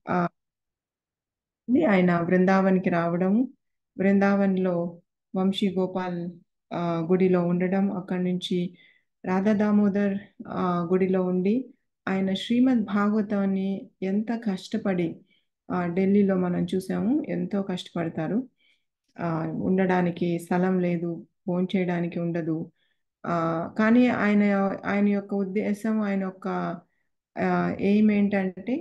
ఆ, ఆయన బృందావన్‌కి రావడం, బృందావన్‌లో వంశీ గోపాల్ గుడిలో ఉండడం, అక్కడి నుంచి రాధా దామోదర్ గుడిలో ఉండి, ఆయన శ్రీమద్ భాగవతాన్ని ఎంత కష్టపడి ఢిల్లీలో మనం చూసాము. ఎంతో కష్టపడతారు. ఉండడానికి స్థలం లేదు, భోంచేయడానికి ఉండదు. కానీ ఆయన యొక్క ఉద్దేశం, ఆయన యొక్క ఎయిమ్ ఏంటంటే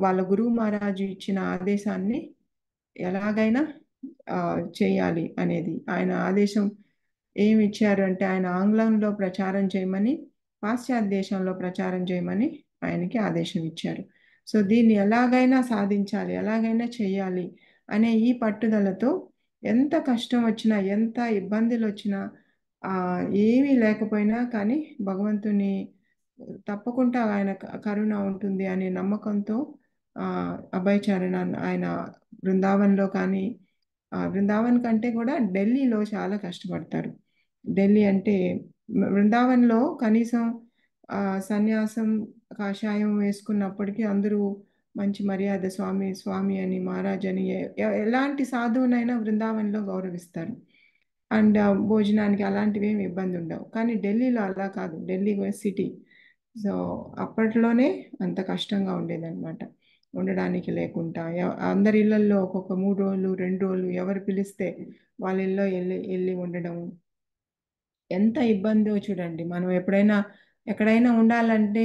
వాళ్ళ గురువు మహారాజు ఇచ్చిన ఆదేశాన్ని ఎలాగైనా చేయాలి అనేది. ఆయన ఆదేశం ఏమి ఇచ్చారు అంటే, ఆయన ఆంగ్లంలో ప్రచారం చేయమని, పాశ్చాత్య దేశంలో ప్రచారం చేయమని ఆయనకి ఆదేశం ఇచ్చారు. సో దీన్ని ఎలాగైనా సాధించాలి, ఎలాగైనా చేయాలి అనే ఈ పట్టుదలతో ఎంత కష్టం వచ్చినా, ఎంత ఇబ్బందులు వచ్చినా, ఏమీ లేకపోయినా కానీ భగవంతుని తప్పకుండా ఆయన కరుణ ఉంటుంది అనే నమ్మకంతో ఆ, అభయ్ చరణ్ ఆయన బృందావన్లో కానీ, బృందావన్ కంటే కూడా ఢిల్లీలో చాలా కష్టపడతారు. ఢిల్లీ అంటే బృందావన్లో కనీసం ఆ, సన్యాసం కాషాయం వేసుకున్నప్పటికీ అందరూ మంచి మర్యాద, స్వామి స్వామి అని, మహారాజ్ అని, ఎలాంటి సాధువునైనా బృందావన్లో గౌరవిస్తారు. అండ్ భోజనానికి అలాంటివి ఏమి ఇబ్బంది ఉండవు. కానీ ఢిల్లీలో అలా కాదు. ఢిల్లీ సిటీ. సో అప్పట్లోనే అంత కష్టంగా ఉండేదన్నమాట. ఉండడానికి లేకుండా అందరి ఇళ్లల్లో ఒక్కొక్క 3 రోజులు 2 రోజులు ఎవరు పిలిస్తే వాళ్ళ ఇళ్ళలో వెళ్ళి వెళ్ళి ఉండడం ఎంత ఇబ్బందో చూడండి. మనం ఎప్పుడైనా ఎక్కడైనా ఉండాలంటే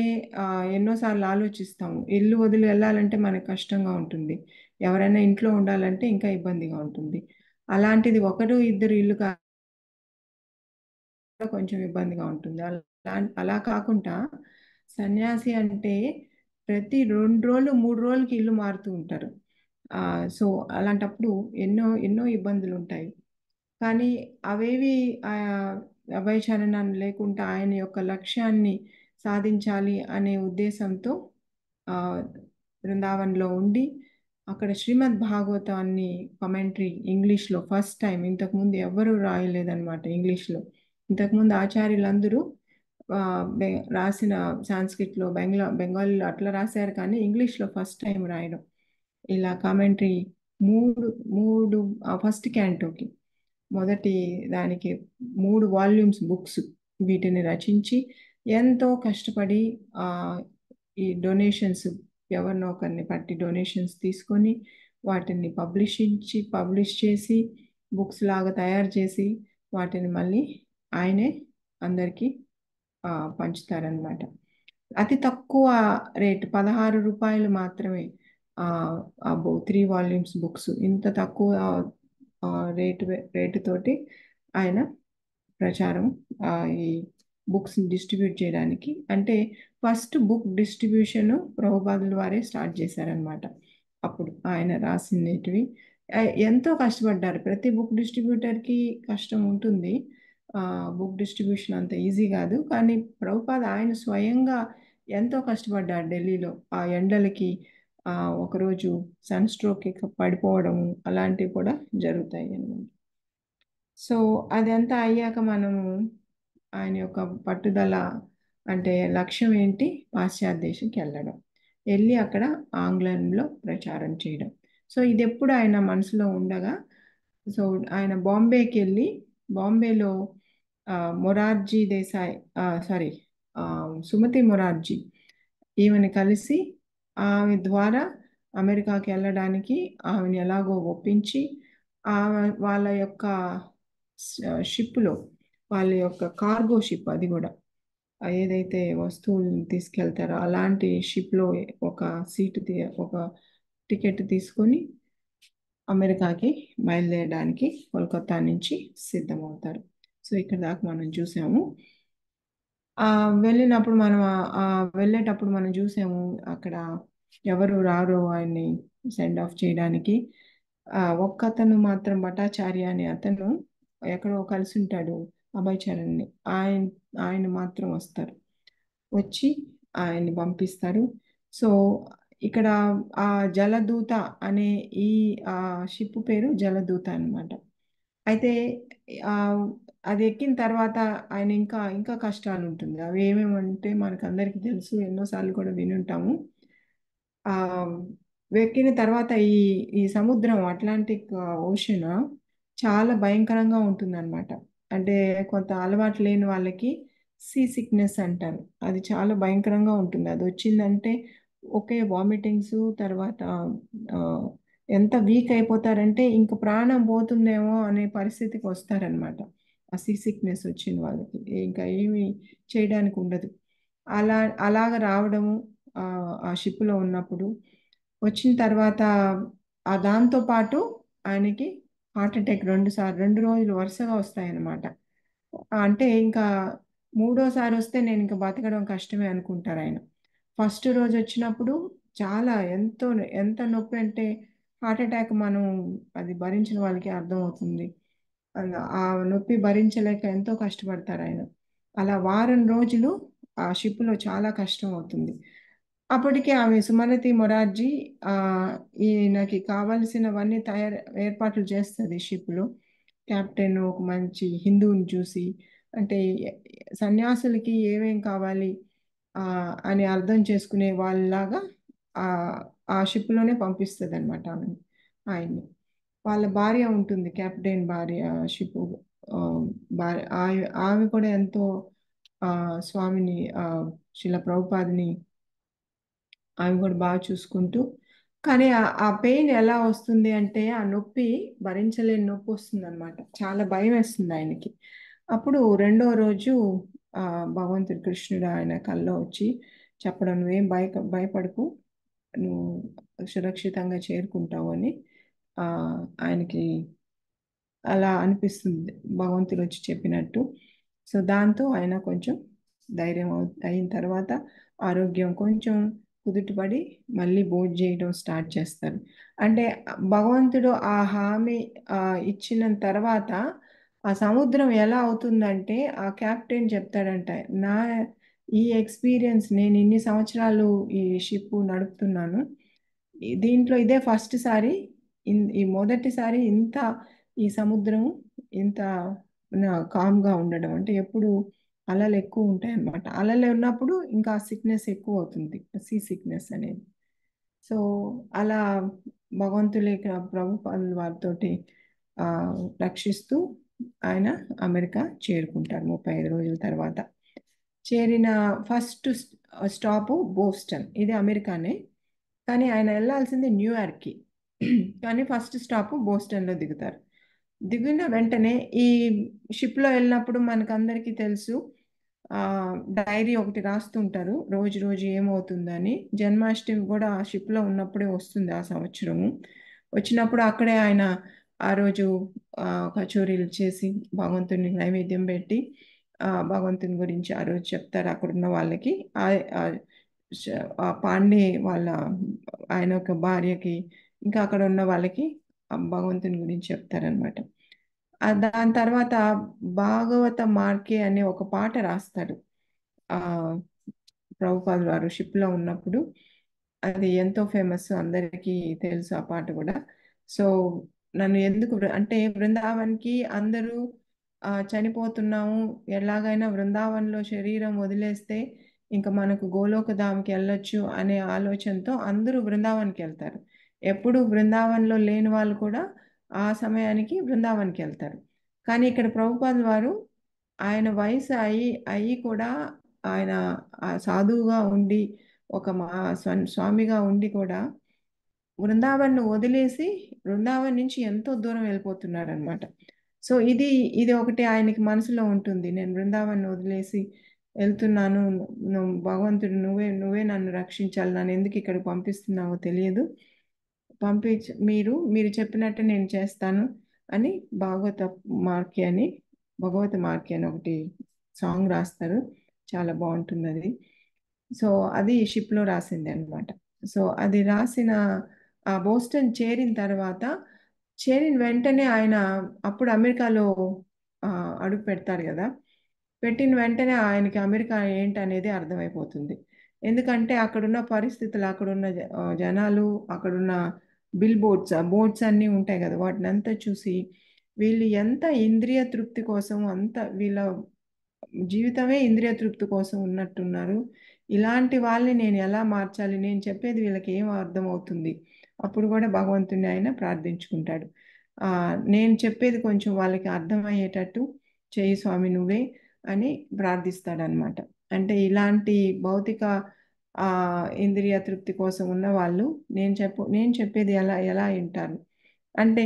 ఎన్నోసార్లు ఆలోచిస్తాము. ఇల్లు వదిలి వెళ్ళాలంటే మనకు కష్టంగా ఉంటుంది. ఎవరైనా ఇంట్లో ఉండాలంటే ఇంకా ఇబ్బందిగా ఉంటుంది. అలాంటిది ఒకరు ఇద్దరు ఇల్లు కొంచెం ఇబ్బందిగా ఉంటుంది. అలా కాకుండా సన్యాసి అంటే ప్రతి 2 రోజులు 3 రోజులకి ఇల్లు మారుతూ ఉంటారు. సో అలాంటప్పుడు ఎన్నో ఎన్నో ఇబ్బందులు ఉంటాయి. కానీ అవేవి ఆ, అభయ చరణం లేకుండా ఆయన యొక్క లక్ష్యాన్ని సాధించాలి అనే ఉద్దేశంతో ఆ, బృందావన్లో ఉండి అక్కడ శ్రీమద్ భాగవతాన్ని కమెంటరీ ఇంగ్లీష్లో ఫస్ట్ టైం, ఇంతకుముందు ఎవరు రాయలేదన్నమాట ఇంగ్లీష్లో. ఇంతకుముందు ఆచార్యులందరూ ఆ, రాసిన సాంస్క్రిట్లో, బెంగాలీలో అట్లా రాశారు, కానీ ఇంగ్లీష్లో ఫస్ట్ టైం రాయడం ఇలా కామెంటరీ. మూడు మూడు ఫస్ట్ క్యాంటోకి మొదటి దానికి 3 వాల్యూమ్స్ బుక్స్ వీటిని రచించి ఎంతో కష్టపడి ఆ, ఈ డొనేషన్స్ ఎవరినో ఒకరిని పట్టి డొనేషన్స్ తీసుకొని వాటిని పబ్లిష్ చేసి బుక్స్ లాగా తయారు చేసి వాటిని మళ్ళీ ఆయనే అందరికీ ఆ, పంచుతారనమాట. అతి తక్కువ రేట్ రూ. 16 మాత్రమే. ఆ, ఆ 3 వాల్యూమ్స్ బుక్స్ ఇంత తక్కువ ఆ, రేటు రేటు తోటి ఆయన ప్రచారం ఆ, ఈ బుక్స్ డిస్ట్రిబ్యూట్ చేయడానికి, అంటే ఫస్ట్ బుక్ డిస్ట్రిబ్యూషన్ ప్రభుపాదుల వారే స్టార్ట్ చేశారనమాట. అప్పుడు ఆయన రాసినటివి ఎంతో కష్టపడ్డారు. ప్రతి బుక్ డిస్ట్రిబ్యూటర్కి కష్టం ఉంటుంది. బుక్ డిస్ట్రిబ్యూషన్ అంత ఈజీ కాదు. కానీ ప్రభుపాద ఆయన స్వయంగా ఎంతో కష్టపడ్డారు ఢిల్లీలో ఆ ఎండలకి. ఆ, ఒకరోజు సన్ స్ట్రోక్ పడిపోవడం అలాంటివి కూడా జరుగుతాయి అన్నమాట. సో అదంతా అయ్యాక మనము ఆయన యొక్క పట్టుదల, అంటే లక్ష్యం ఏంటి, పాశ్చాత్య దేశంకి వెళ్ళడం, వెళ్ళి అక్కడ ఆంగ్లంలో ప్రచారం చేయడం. సో ఇది ఎప్పుడు ఆయన మనసులో ఉండగా, సో ఆయన బాంబేకి వెళ్ళి బాంబేలో ఆ, మొరార్జీ దేశాయ్, సారీ, సుమతి మొరార్జీ, ఈమెను కలిసి ఆమె ద్వారా అమెరికాకి వెళ్ళడానికి ఆమెను ఎలాగో ఒప్పించి ఆమె వాళ్ళ యొక్క షిప్లో, వాళ్ళ యొక్క కార్గో షిప్ అది కూడా, ఏదైతే వస్తువులు తీసుకెళ్తారో అలాంటి షిప్లో ఒక ఒక టికెట్ తీసుకొని అమెరికాకి బయలుదేరడానికి కోల్కతా నుంచి సిద్ధమవుతారు. సో ఇక్కడ దాకా మనం చూసాము. ఆ వెళ్ళినప్పుడు మనం వెళ్ళేటప్పుడు మనం చూసాము అక్కడ ఎవరు రారు ఆయన్ని సెండ్ ఆఫ్ చేయడానికి. ఒక్కతను మాత్రం భట్టాచార్య అనే అతను ఎక్కడో కలిసి ఉంటాడు అభయ్ చరణ్ని. ఆయన ఆయన మాత్రం వస్తారు, వచ్చి ఆయన్ని పంపిస్తారు. సో ఇక్కడ ఆ జలదూత అనే ఈ ఆ షిప్ పేరు జలదూత అన్నమాట. అయితే ఆ అది ఎక్కిన తర్వాత ఆయన ఇంకా ఇంకా కష్టాలు ఉంటుంది. అవి ఏమేమంటే మనకు అందరికీ తెలుసు, ఎన్నోసార్లు కూడా వినుంటాము. ఆ వెక్కిన తర్వాత ఈ సముద్రం అట్లాంటిక్ ఓషన్ చాలా భయంకరంగా ఉంటుందన్నమాట. అంటే కొంత అలవాటు లేని వాళ్ళకి సీ సిక్నెస్ అంటారు. అది చాలా భయంకరంగా ఉంటుంది. అది వచ్చిందంటే ఒకే వామిటింగ్స్, తర్వాత ఆ, ఎంత వీక్ అయిపోతారంటే ఇంక ప్రాణం పోతుందేమో అనే పరిస్థితికి వస్తారనమాట. ఆ సీ సిక్నెస్ వచ్చిన వాళ్ళకి ఇంకా ఏమి చేయడానికి ఉండదు. అలా అలాగ రావడము ఆ షిప్‌లో ఉన్నప్పుడు. వచ్చిన తర్వాత దాంతో పాటు ఆయనకి హార్ట్ అటాక్ 2 రోజులు వరుసగా వస్తాయన్నమాట. అంటే ఇంకా మూడోసారి వస్తే నేను ఇంక బతకడం కష్టమే అనుకుంటారాయన. ఫస్ట్ రోజు వచ్చినప్పుడు చాలా ఎంత నొప్పి అంటే హార్ట్ అటాక్ మనం అది భరించిన వాళ్ళకి అర్థమవుతుంది. ఆ నొప్పి భరించలేక ఎంతో కష్టపడతారాయన. అలా వారం రోజులు ఆ షిప్‌లో చాలా కష్టం అవుతుంది. అప్పటికి ఆమె సుమనతి మొరార్జీ ఈయనకి కావాల్సినవన్నీ ఏర్పాట్లు చేస్తది షిప్‌లో. కెప్టెన్ ఒక మంచి హిందువుని చూసి, అంటే సన్యాసులకి ఏమేం కావాలి అని అర్థం చేసుకునే వాళ్ళలాగా ఆహ్, ఆ షిప్‌లోనే పంపిస్తదనమాట ఆమెని ఆయన్ని. వాళ్ళ భార్య ఉంటుంది. కెప్టెన్ భార్య షిప్ ఆహ్, భార్య ఆమె కూడా ఎంతో స్వామిని శిల ప్రభుపాదని ఆమె కూడా బాగా చూసుకుంటూ, కానీ ఆ పెయిన్ ఎలా వస్తుంది అంటే ఆ నొప్పి భరించలేని నొప్పి వస్తుందన్నమాట. చాలా భయమేస్తుంది ఆయనకి. అప్పుడు రెండో రోజు భగవంతుడు కృష్ణుడు ఆయన కల్లో వచ్చి చెప్పడం, "నువ్వేం భయపడకు. నువ్వు సురక్షితంగా చేరుకుంటావు" అని ఆయనకి అలా అనిపిస్తుంది భగవంతుడు వచ్చి చెప్పినట్టు. సో, దాంతో ఆయన కొంచెం ధైర్యం అయిన తర్వాత ఆరోగ్యం కొంచెం కుదుటపడి మళ్ళీ భోంచేయడం స్టార్ట్ చేస్తారు. అంటే భగవంతుడు ఆ హామీ ఇచ్చిన తర్వాత ఆ సముద్రం ఎలా అవుతుందంటే ఆ కెప్టెన్ చెప్తాడంట, "నా ఈ ఎక్స్‌పీరియన్స్ నేను ఇన్ని సంవత్సరాలు ఈ షిప్ నడుపుతున్నాను. దీంట్లో ఇదే ఫస్ట్ సారి ఈ మొదటిసారి ఈ సముద్రం ఇంత కామ్‌గా ఉండడం. అంటే ఎప్పుడు అలలు ఎక్కువ ఉంటాయన్నమాట. అలలు ఉన్నప్పుడు ఇంకా సిక్నెస్ ఎక్కువ అవుతుంది. సీ సిక్నెస్ అనేది. సో, అలా భగవంతులే ప్రభుపాదుల వారితోటి రక్షిస్తూ ఆయన అమెరికా చేరుకుంటారు 35 రోజుల తర్వాత. చేరిన ఫస్ట్ స్టాపు బోస్టన్. ఇది అమెరికానే. కానీ ఆయన ఎళ్ళాల్సింది న్యూయార్క్‌కి. కానీ ఫస్ట్ స్టాపు బోస్టన్‌లో దిగుతారు. దిగిన వెంటనే ఈ షిప్‌లో ఎళ్ళినప్పుడు మనకందరికీ తెలుసు. డైరీ ఒకటి రాస్తుంటారు. రోజు రోజు ఏమవుతుందని. జన్మాష్టమి గూడా ఆ షిప్‌లో ఉన్నప్పుడే వస్తుంది ఆ సంవత్సరము. వచ్చినప్పుడు అక్కడే ఆయన ఆ రోజు కచోరీలు చేసి భగవంతునికి నైవేద్యం పెట్టి భగవంతుని గురించి ఆ రోజు చెప్తారు అక్కడున్న వాళ్ళకి. ఆహ్, ఆహ్, ష పాండే వాళ్ళ ఆయన యొక్క భార్యకి, ఇంకా అక్కడ ఉన్న వాళ్ళకి భగవంతుని గురించి చెప్తారనమాట. దాని తర్వాత భాగవత మార్కే అనే ఒక పాట రాస్తాడు. ఆహ్, ప్రభుపాదుల వారు షిప్‌లో ఉన్నప్పుడు. అది ఎంతో ఫేమస్ అందరికీ తెలుసు ఆ పాట గూడా. సో, నన్ను ఎందుకు అంటే బృందావన్‌కి అందరూ చనిపోతున్నాము. ఎలాగైనా బృందావన్‌లో శరీరం వదిలేస్తే ఇంక మనకు గోలోకధామ్‌కెళ్ళొచ్చు అనే ఆలోచనతో అందరూ బృందావన్‌కెళ్తారు. ఎప్పుడు బృందావన్‌లో లేని వాళ్ళు కూడా ఆ సమయానికి బృందావన్‌కెళ్తారు. కానీ ఇక్కడ ప్రభుపాదుల వారు ఆయన వయసు అయ్యి కూడా ఆయన సాధువుగా ఉండి ఒక స్వామిగా ఉండి కూడా బృందావన్‌ను వదిలేసి బృందావన్ నుంచి ఎంతో దూరం వెళ్ళిపోతున్నారనమాట. సో, ఇది ఒకటి ఆయనకి మనసులో ఉంటుంది. నేను బృందావన్‌ని వదిలేసి వెళ్తున్నాను. భగవంతుడు నువ్వే నన్ను రక్షించాలి. నన్నెందుకు ఇక్కడికి పంపిస్తున్నావో తెలియదు. మీరు చెప్పినట్టు నేను చేస్తాను అని భాగవత మార్కి అని భగవత మార్కి అని ఒకటి సాంగ్ రాస్తారు. చాలా బావుంటుందది. సో, అది షిప్‌లో రాసిందనమాట. సో, అది రాసిన బోస్టన్ చేరిన తర్వాత, చేరిన వెంటనే ఆయన అప్పుడు అమెరికాలో అడుగు పెడతారు గదా! పెట్టిన వెంటనే ఆయనకి అమెరికా ఏంటనేది అర్థమైపోతుంది. ఎందుకంటే అక్కడున్న పరిస్థితులు, అక్కడున్న జనాలు, అక్కడున్న బోర్డ్స్ అన్నీ ఉంటాయి గదా! వాటినంతా చూసి వీళ్ళు ఎంత ఇంద్రియ తృప్తి కోసం వీళ్ళ జీవితమే ఇంద్రియ తృప్తి కోసం ఉన్నట్టున్నారు. ఇలాంటి వాళ్ళని నేను ఎలా మార్చాలి? నేను చెప్పేది వీళ్ళకి ఏం అర్థమవుతుంది? అప్పుడు కూడా భగవంతుడిని ఆయన ప్రార్థించుకుంటాడు. నేను చెప్పేది కొంచెం వాళ్ళకి అర్థమయ్యేటట్టు చేయి స్వామి నువ్వే అని ప్రార్థిస్తాడనమాట. అంటే ఇలాంటి భౌతిక ఇంద్రియ తృప్తి కోసం ఉన్న వాళ్ళు నేను చెప్పేది ఎలా వింటారు? అంటే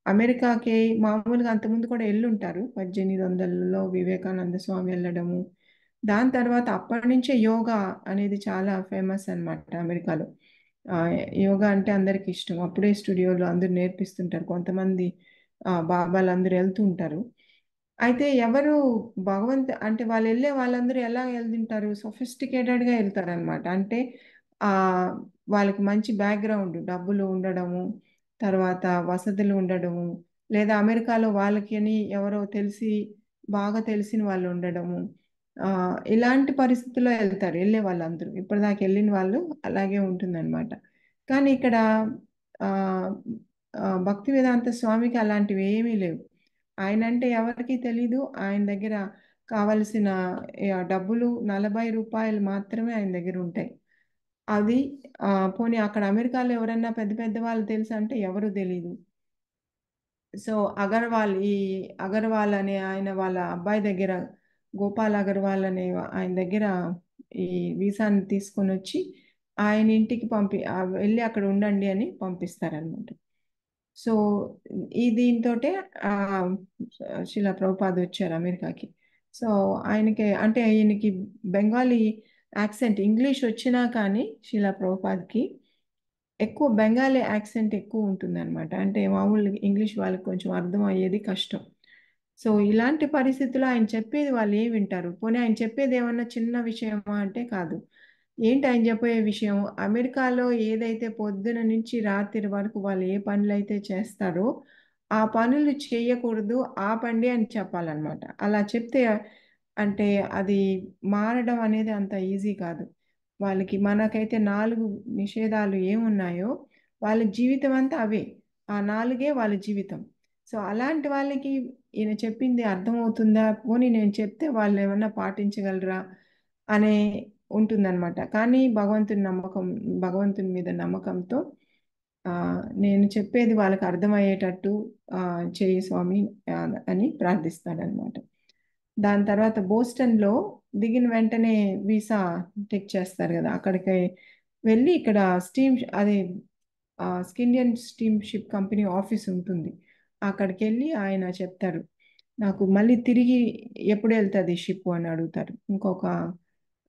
అమెరికాకి మామూలుగా అంతకుముందు కూడా వెళ్ళుంటారు. 1800లలో వివేకానంద స్వామి వెళ్ళడము. దాని తర్వాత అప్పటి నుంచే యోగా అనేది చాలా ఫేమస్ అన్నమాట అమెరికాలో. ఆ, యోగా అంటే అందరికి ఇష్టం. అప్పుడే స్టూడియోలో అందరూ నేర్పిస్తుంటారు. కొంతమంది బాబాలు అందరూ వెళ్తూ ఉంటారు. అయితే ఎవరు అంటే వాళ్ళు వెళ్ళే వాళ్ళందరూ ఎలా వెళ్తుంటారు? సొఫిస్టికేటెడ్గా వెళ్తారనమాట. అంటే ఆ, వాళ్ళకి మంచి బ్యాక్గ్రౌండ్, డబ్బులు ఉండడము, తర్వాత వసతులు ఉండడము, లేదా అమెరికాలో వాళ్ళకి అని ఎవరో బాగా తెలిసిన వాళ్ళు ఉండడము. ఇలాంటి పరిస్థితుల్లో వెళ్తారు వెళ్ళే వాళ్ళందరూ. ఇప్పటిదాకా వెళ్ళిన వాళ్ళు అలాగే ఉంటుందన్నమాట. కానీ ఇక్కడ ఆ, భక్తి వేదాంత స్వామికి అలాంటివి ఏమీ లేవు. ఆయన అంటే ఎవరికీ తెలీదు. ఆయన దగ్గర కావలసిన డబ్బులు రూ. 40 మాత్రమే ఆయన దగ్గర ఉంటాయి. అది పోనీ అక్కడ అమెరికాలో ఎవరన్నా పెద్ద పెద్ద వాళ్ళు తెలుసా అంటే ఎవరు తెలీదు. సో అగర్వాల్ అనే ఆయన వాళ్ళ అబ్బాయి దగ్గర, గోపాల్ అగర్వాల్ అనే ఆయన దగ్గర ఈ వీసాని తీసుకొని వచ్చి ఆయన ఇంటికి వెళ్ళి అక్కడ ఉండండి అని పంపిస్తారనమాట. సో దీంతోటే ఆ, శిలా ప్రభుపాద్ వచ్చారు అమెరికాకి. సో అంటే ఆయనకి బెంగాలీ యాక్సెంట్ ఇంగ్లీష్ వచ్చినా కానీ శిలా ప్రభుపాద్కి ఎక్కువ బెంగాలీ యాక్సెంట్ ఎక్కువ ఉంటుందన్నమాట. అంటే మామూలు ఇంగ్లీష్ వాళ్ళకి కొంచెం అర్థం అయ్యేది కష్టం. సో ఇలాంటి పరిస్థితుల్లో ఆయన చెప్పేది వాళ్ళు ఏం వింటారు? పోనీ ఆయన చెప్పేది ఏమన్నా చిన్న విషయమా అంటే కాదు. ఏంటి ఆయన చెప్పే విషయం? అమెరికాలో ఏదైతే పొద్దున నుంచి రాత్రి వరకు వాళ్ళు ఏ పనులైతే చేస్తారో ఆ పనులు చేయకూడదు, ఆపండి అని చెప్పాలన్నమాట. అలా చెప్తే అంటే అది మారడం అనేది అంత ఈజీ కాదు. మనకైతే 4 నిషేధాలు ఏమున్నాయో వాళ్ళ జీవితం అంతా అవే. ఆ 4 వాళ్ళ జీవితం. సో అలాంటి వాళ్ళకి ఈయన చెప్పింది అర్థమవుతుందా? పోనీ నేను చెప్తే వాళ్ళు ఏమన్నా పాటించగలరా అనే ఉంటుందన్నమాట. కానీ భగవంతుని మీద నమ్మకంతో ఆ, నేను చెప్పేది వాళ్ళకి అర్థమయ్యేటట్టు చేయి స్వామి ఆ, అని ప్రార్థిస్తాడనమాట. దాని తర్వాత బోస్టన్లో దిగిన వెంటనే వీసా చెక్ చేస్తారు కదా, అక్కడికి వెళ్ళి ఇక్కడ స్టీమ్ అది Indian steam ship company office ఉంటుంది. అక్కడికి వెళ్ళి ఆయన చెప్తారు, నాకు మళ్ళీ తిరిగి ఎప్పుడు వెళ్తుంది షిప్ అని అడుగుతారు. ఇంకొక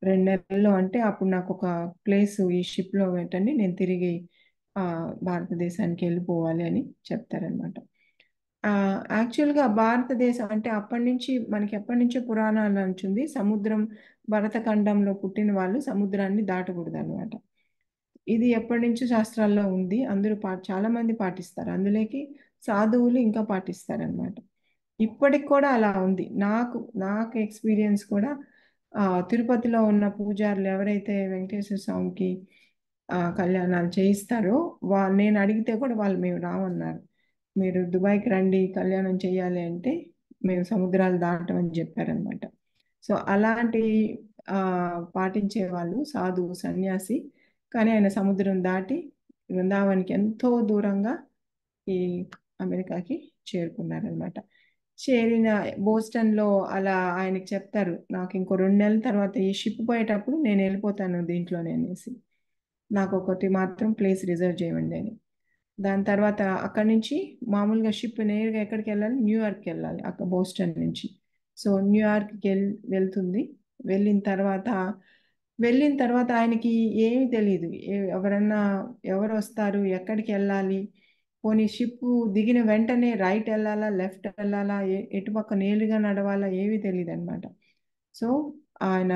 2 నెలల్లో అంటే అప్పుడు నాకు ఒక ప్లేస్ ఈ షిప్లో పెట్టండి, నేను తిరిగి ఆ, భారతదేశానికి వెళ్ళిపోవాలి అని చెప్తారనమాట. యాక్చువల్గా భారతదేశం అంటే అప్పటి నుంచి మనకి ఎప్పటి నుంచో పురాణాలు నుంచింది, సముద్రం భరతఖండంలో పుట్టిన వాళ్ళు సముద్రాన్ని దాటకూడదు అనమాట. ఇది ఎప్పటి నుంచో శాస్త్రాల్లో ఉంది. అందరూ చాలా మంది పాటిస్తారు. అందులోకి సాధువులు ఇంకా పాటిస్తారనమాట. ఇప్పటికి కూడా అలా ఉంది. నాకు ఎక్స్పీరియన్స్ కూడా తిరుపతిలో ఉన్న పూజారులు ఎవరైతే వెంకటేశ్వర స్వామికి కళ్యాణాలు చేయిస్తారో నేను అడిగితే కూడా వాళ్ళు మేము రామన్నారు. మీరు దుబాయ్కి రండి కళ్యాణం చేయాలి అంటే మేము సముద్రాలు దాటమని చెప్పారనమాట. సో అలాంటి ఆ, పాటించే వాళ్ళు సాధువు సన్యాసి. కానీ ఆయన సముద్రం దాటి బృందావనికి ఎంతో దూరంగా ఈ అమెరికాకి చేరుకున్నారనమాట. చేరిన బోస్టన్లో అలా ఆయనకి చెప్తారు, నాకు ఇంకో 2 నెలల తర్వాత ఈ షిప్ పోయేటప్పుడు నేను వెళ్ళిపోతాను దీంట్లోనే అనేసి, నాకు ఒకటి మాత్రం ప్లేస్ రిజర్వ్ చేయండి అని. దాని తర్వాత అక్కడి నుంచి మామూలుగా షిప్ నేరుగా ఎక్కడికి వెళ్ళాలి? న్యూయార్క్కి వెళ్ళాలి అక్కడ బోస్టన్ నుంచి. సో న్యూయార్క్కి వెళ్తుంది. వెళ్ళిన తర్వాత వెళ్ళిన తర్వాత ఆయనకి ఏమీ తెలియదు. ఎవరు వస్తారు, ఎక్కడికి వెళ్ళాలి, పోనీ షిప్ దిగిన వెంటనే రైట్ వెళ్ళాలా, లెఫ్ట్ వెళ్ళాలా, ఎటుపక్క నేరుగా నడవాలా ఏమీ తెలియదు అనమాట. సో ఆయన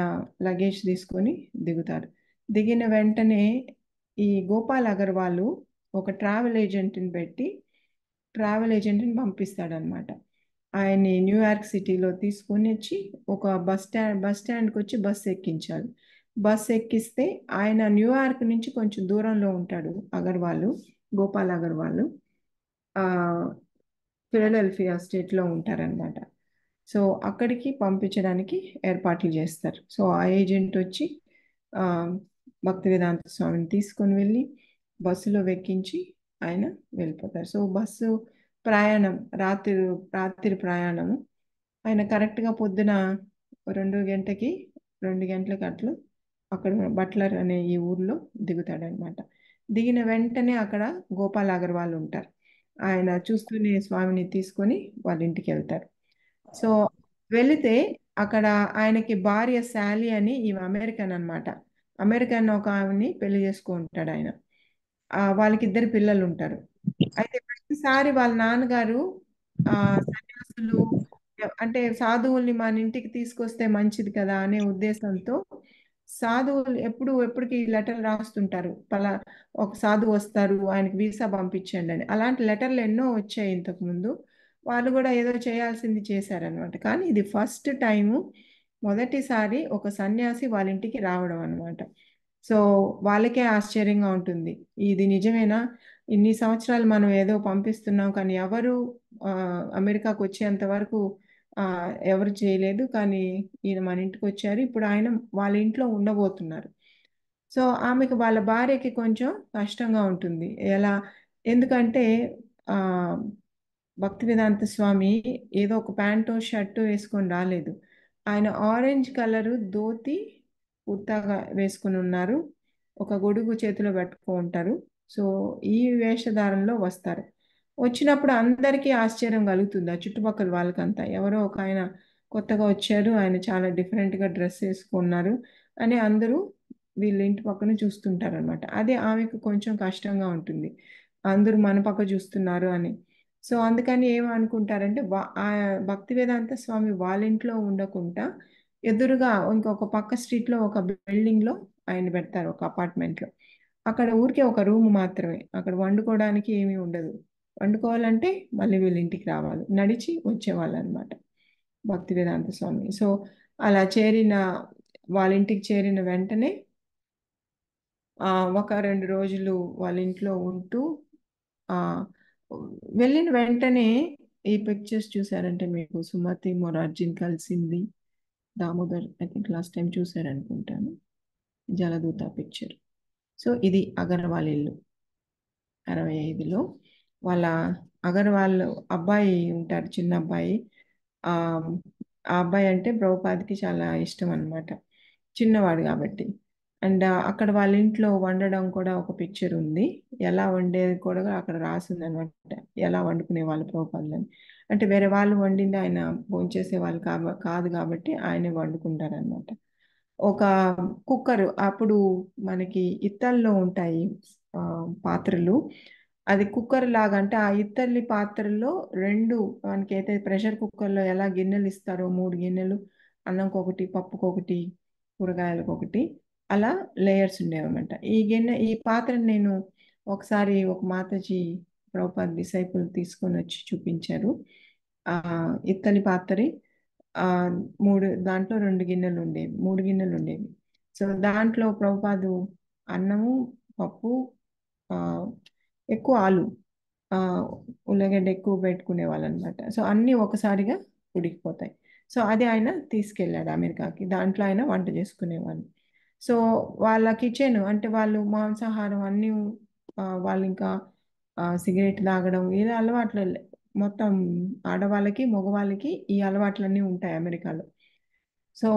లగేజ్ తీసుకొని దిగుతారు. దిగిన వెంటనే ఈ గోపాల్ అగర్వాల్ ఒక ట్రావెల్ ఏజెంట్ని పంపిస్తాడనమాట. ఆయన్ని న్యూయార్క్ సిటీలో తీసుకొని వచ్చి ఒక బస్ స్టాండ్కి వచ్చి బస్సు ఎక్కించాలి. బస్సు ఎక్కిస్తే ఆయన న్యూయార్క్ నుంచి కొంచెం దూరంలో ఉంటాడు గోపాల్ అగర్వాల్. ఆ, ఫిలడెల్ఫియా స్టేట్లో ఉంటారనమాట. సో అక్కడికి పంపించడానికి ఏర్పాట్లు చేస్తారు. సో ఆ ఏజెంట్ వచ్చి ఆ, భక్తివేదాంత స్వామిని తీసుకొని వెళ్ళి బస్సులో వెక్కించి ఆయన వెళ్ళిపోతారు. సో బస్సు ప్రయాణం రాత్రి రాత్రి ప్రయాణము. ఆయన కరెక్ట్గా పొద్దున 2 గంటకి 2 గంటలకు అట్లు అక్కడ బట్లర్ అనే ఈ ఊర్లో దిగుతాడనమాట. దిగిన వెంటనే అక్కడ గోపాల్ అగర్వాల్ ఉంటారు. ఆయన చూస్తూనే స్వామిని తీసుకొని వాళ్ళ ఇంటికి వెళ్తారు. సో వెళితే అక్కడ ఆయనకి భార్య శాలీ అని ఈమె అమెరికన్ అన్నమాట. అమెరికన్ ఒక ఆమెని పెళ్లి చేసుకుంటాడు ఆయన. వాళ్ళకి ఇద్దరు పిల్లలు ఉంటారు. అయితే ప్రతిసారి వాళ్ళ నాన్నగారు ఆ సన్యాసులు అంటే సాధువుల్ని మన ఇంటికి తీసుకొస్తే మంచిది కదా అనే ఉద్దేశంతో సాధువులు ఎప్పటికి లెటర్ రాస్తుంటారు. ఒక సాధువు వస్తారు, ఆయనకి వీసా పంపించండి అని. అలాంటి లెటర్లు ఎన్నో వచ్చాయి ఇంతకు ముందు. వాళ్ళు కూడా ఏదో చేయాల్సింది చేశారనమాట. కానీ ఇది ఫస్ట్ టైము, మొదటిసారి ఒక సన్యాసి వాళ్ళ ఇంటికి రావడం అనమాట. సో వాళ్ళకే ఆశ్చర్యంగా ఉంటుంది. ఇది నిజమేనా? ఇన్ని సంవత్సరాలు మనం ఏదో పంపిస్తున్నాం కానీ ఎవరు ఆ, అమెరికాకు వచ్చేంత వరకు ఆ, ఎవరు చేయలేదు. కానీ ఈయన మన ఇంటికి వచ్చారు. ఇప్పుడు ఆయన వాళ్ళ ఇంట్లో ఉండబోతున్నారు. సో ఆమెకు వాళ్ళ భార్యకి కొంచెం కష్టంగా ఉంటుంది. ఎందుకంటే ఆ భక్తివేదాంత స్వామి ఏదో ఒక ప్యాంటు షర్టు వేసుకొని రాలేదు. ఆయన ఆరెంజ్ కలరు ధోతి కుర్తాగా వేసుకుని ఉన్నారు. ఒక గొడుగు చేతిలో పట్టుకో ఉంటారు. సో ఈ వేషధారణలో వస్తారు. వచ్చినప్పుడు అందరికీ ఆశ్చర్యం కలుగుతుంది, ఆ చుట్టుపక్కల వాళ్ళకంతా. ఎవరో ఒక ఆయన కొత్తగా వచ్చారు, ఆయన చాలా డిఫరెంట్గా డ్రెస్ వేసుకున్నారు అని అందరూ వీళ్ళ ఇంటి పక్కన చూస్తుంటారు అనమాట. అదే ఆమెకు కొంచెం కష్టంగా ఉంటుంది, అందరూ మన పక్క చూస్తున్నారు అని. సో అందుకని ఏమనుకుంటారంటే ఆ భక్తి వేదాంత స్వామి వాళ్ళ ఇంట్లో ఉండకుండా ఎదురుగా ఇంకొక పక్క స్ట్రీట్లో ఒక బిల్డింగ్ లో ఆయన పెడతారు, ఒక అపార్ట్మెంట్ లో. అక్కడ ఊరికే ఒక రూమ్ మాత్రమే, అక్కడ వండుకోవడానికి ఏమీ ఉండదు. వండుకోవాలంటే మళ్ళీ వీళ్ళ ఇంటికి రావాలి, నడిచి వచ్చేవాళ్ళు అనమాట భక్తి వేదాంత స్వామి. సో అలా వాళ్ళ ఇంటికి చేరిన వెంటనే ఆ, ఒక 2 రోజులు వాళ్ళ ఇంట్లో ఉంటూ ఆ, వెళ్ళిన వెంటనే ఈ పిక్చర్స్ చూసారంటే మీకు సుమతి మొరార్జీని కలిసింది, Damodar I think last time చూసారనుకుంటాను, జలదూత పిక్చర్. సో ఇది అగర్వాల్ ఇల్లు. 65లో వాళ్ళ అగర్వాల్ అబ్బాయి ఉంటారు, చిన్న అబ్బాయి. ఆ ఆ అబ్బాయి అంటే ప్రభుపాద్కి చాలా ఇష్టం అన్నమాట, చిన్నవాడు కాబట్టి. అండ్ అక్కడ వాళ్ళ ఇంట్లో వండడం కూడా ఒక పిక్చర్ ఉంది. ఎలా వండేది కూడా అక్కడ రాసింది అనమాట, ఎలా వండుకునే వాళ్ళు ప్రభుపాదులని. అంటే వేరే వాళ్ళు వండింది ఆయన భోంచేసే వాళ్ళు కాదు కాబట్టి ఆయనే వండుకుంటారు అనమాట. ఒక కుక్కర్ అప్పుడు మనకి ఇత్తల్లో ఉంటాయి ఆ, పాత్రలు. అది కుక్కర్ లాగా, అంటే ఆ ఇత్తలి పాత్రల్లో రెండు, మనకి అయితే ప్రెషర్ కుక్కర్లో ఎలా గిన్నెలు ఇస్తారో 3 గిన్నెలు, అన్నంకొకటి పప్పుకొకటి కూరగాయలకొకటి, అలా లేయర్స్ ఉండేవన్నమాట. ఈ పాత్రను నేను ఒకసారి ఒక మాతాజీ ప్రభుపాద్ డిసైపుల్ తీసుకొని వచ్చి చూపించారు. ఆ ఇత్తలి పాత్ర, ఆ దాంట్లో 2 గిన్నెలు ఉండేవి, 3 గిన్నెలు ఉండేవి. సో దాంట్లో ప్రభుపాదు అన్నము, పప్పు, ఆ, ఎక్కువ ఆలు, ఆ, ఉల్లగడ్డ ఎక్కువ పెట్టుకునే వాళ్ళు అనమాట. సో అన్నీ ఒకసారిగా ఉడికిపోతాయి. సో అది ఆయన తీసుకెళ్ళాడు అమెరికాకి, దాంట్లో ఆయన వంట చేసుకునేవాళ్ళు. సో వాళ్ళ కిచెన్ అంటే వాళ్ళు మాంసాహారం అన్నీ, వాళ్ళు ఇంకా సిగరెట్ తాగడం ఇలా అలవాట్లు మొత్తం ఆడవాళ్ళకి మగవాళ్ళకి ఈ అలవాట్లన్నీ ఉంటాయి అమెరికాలో. సో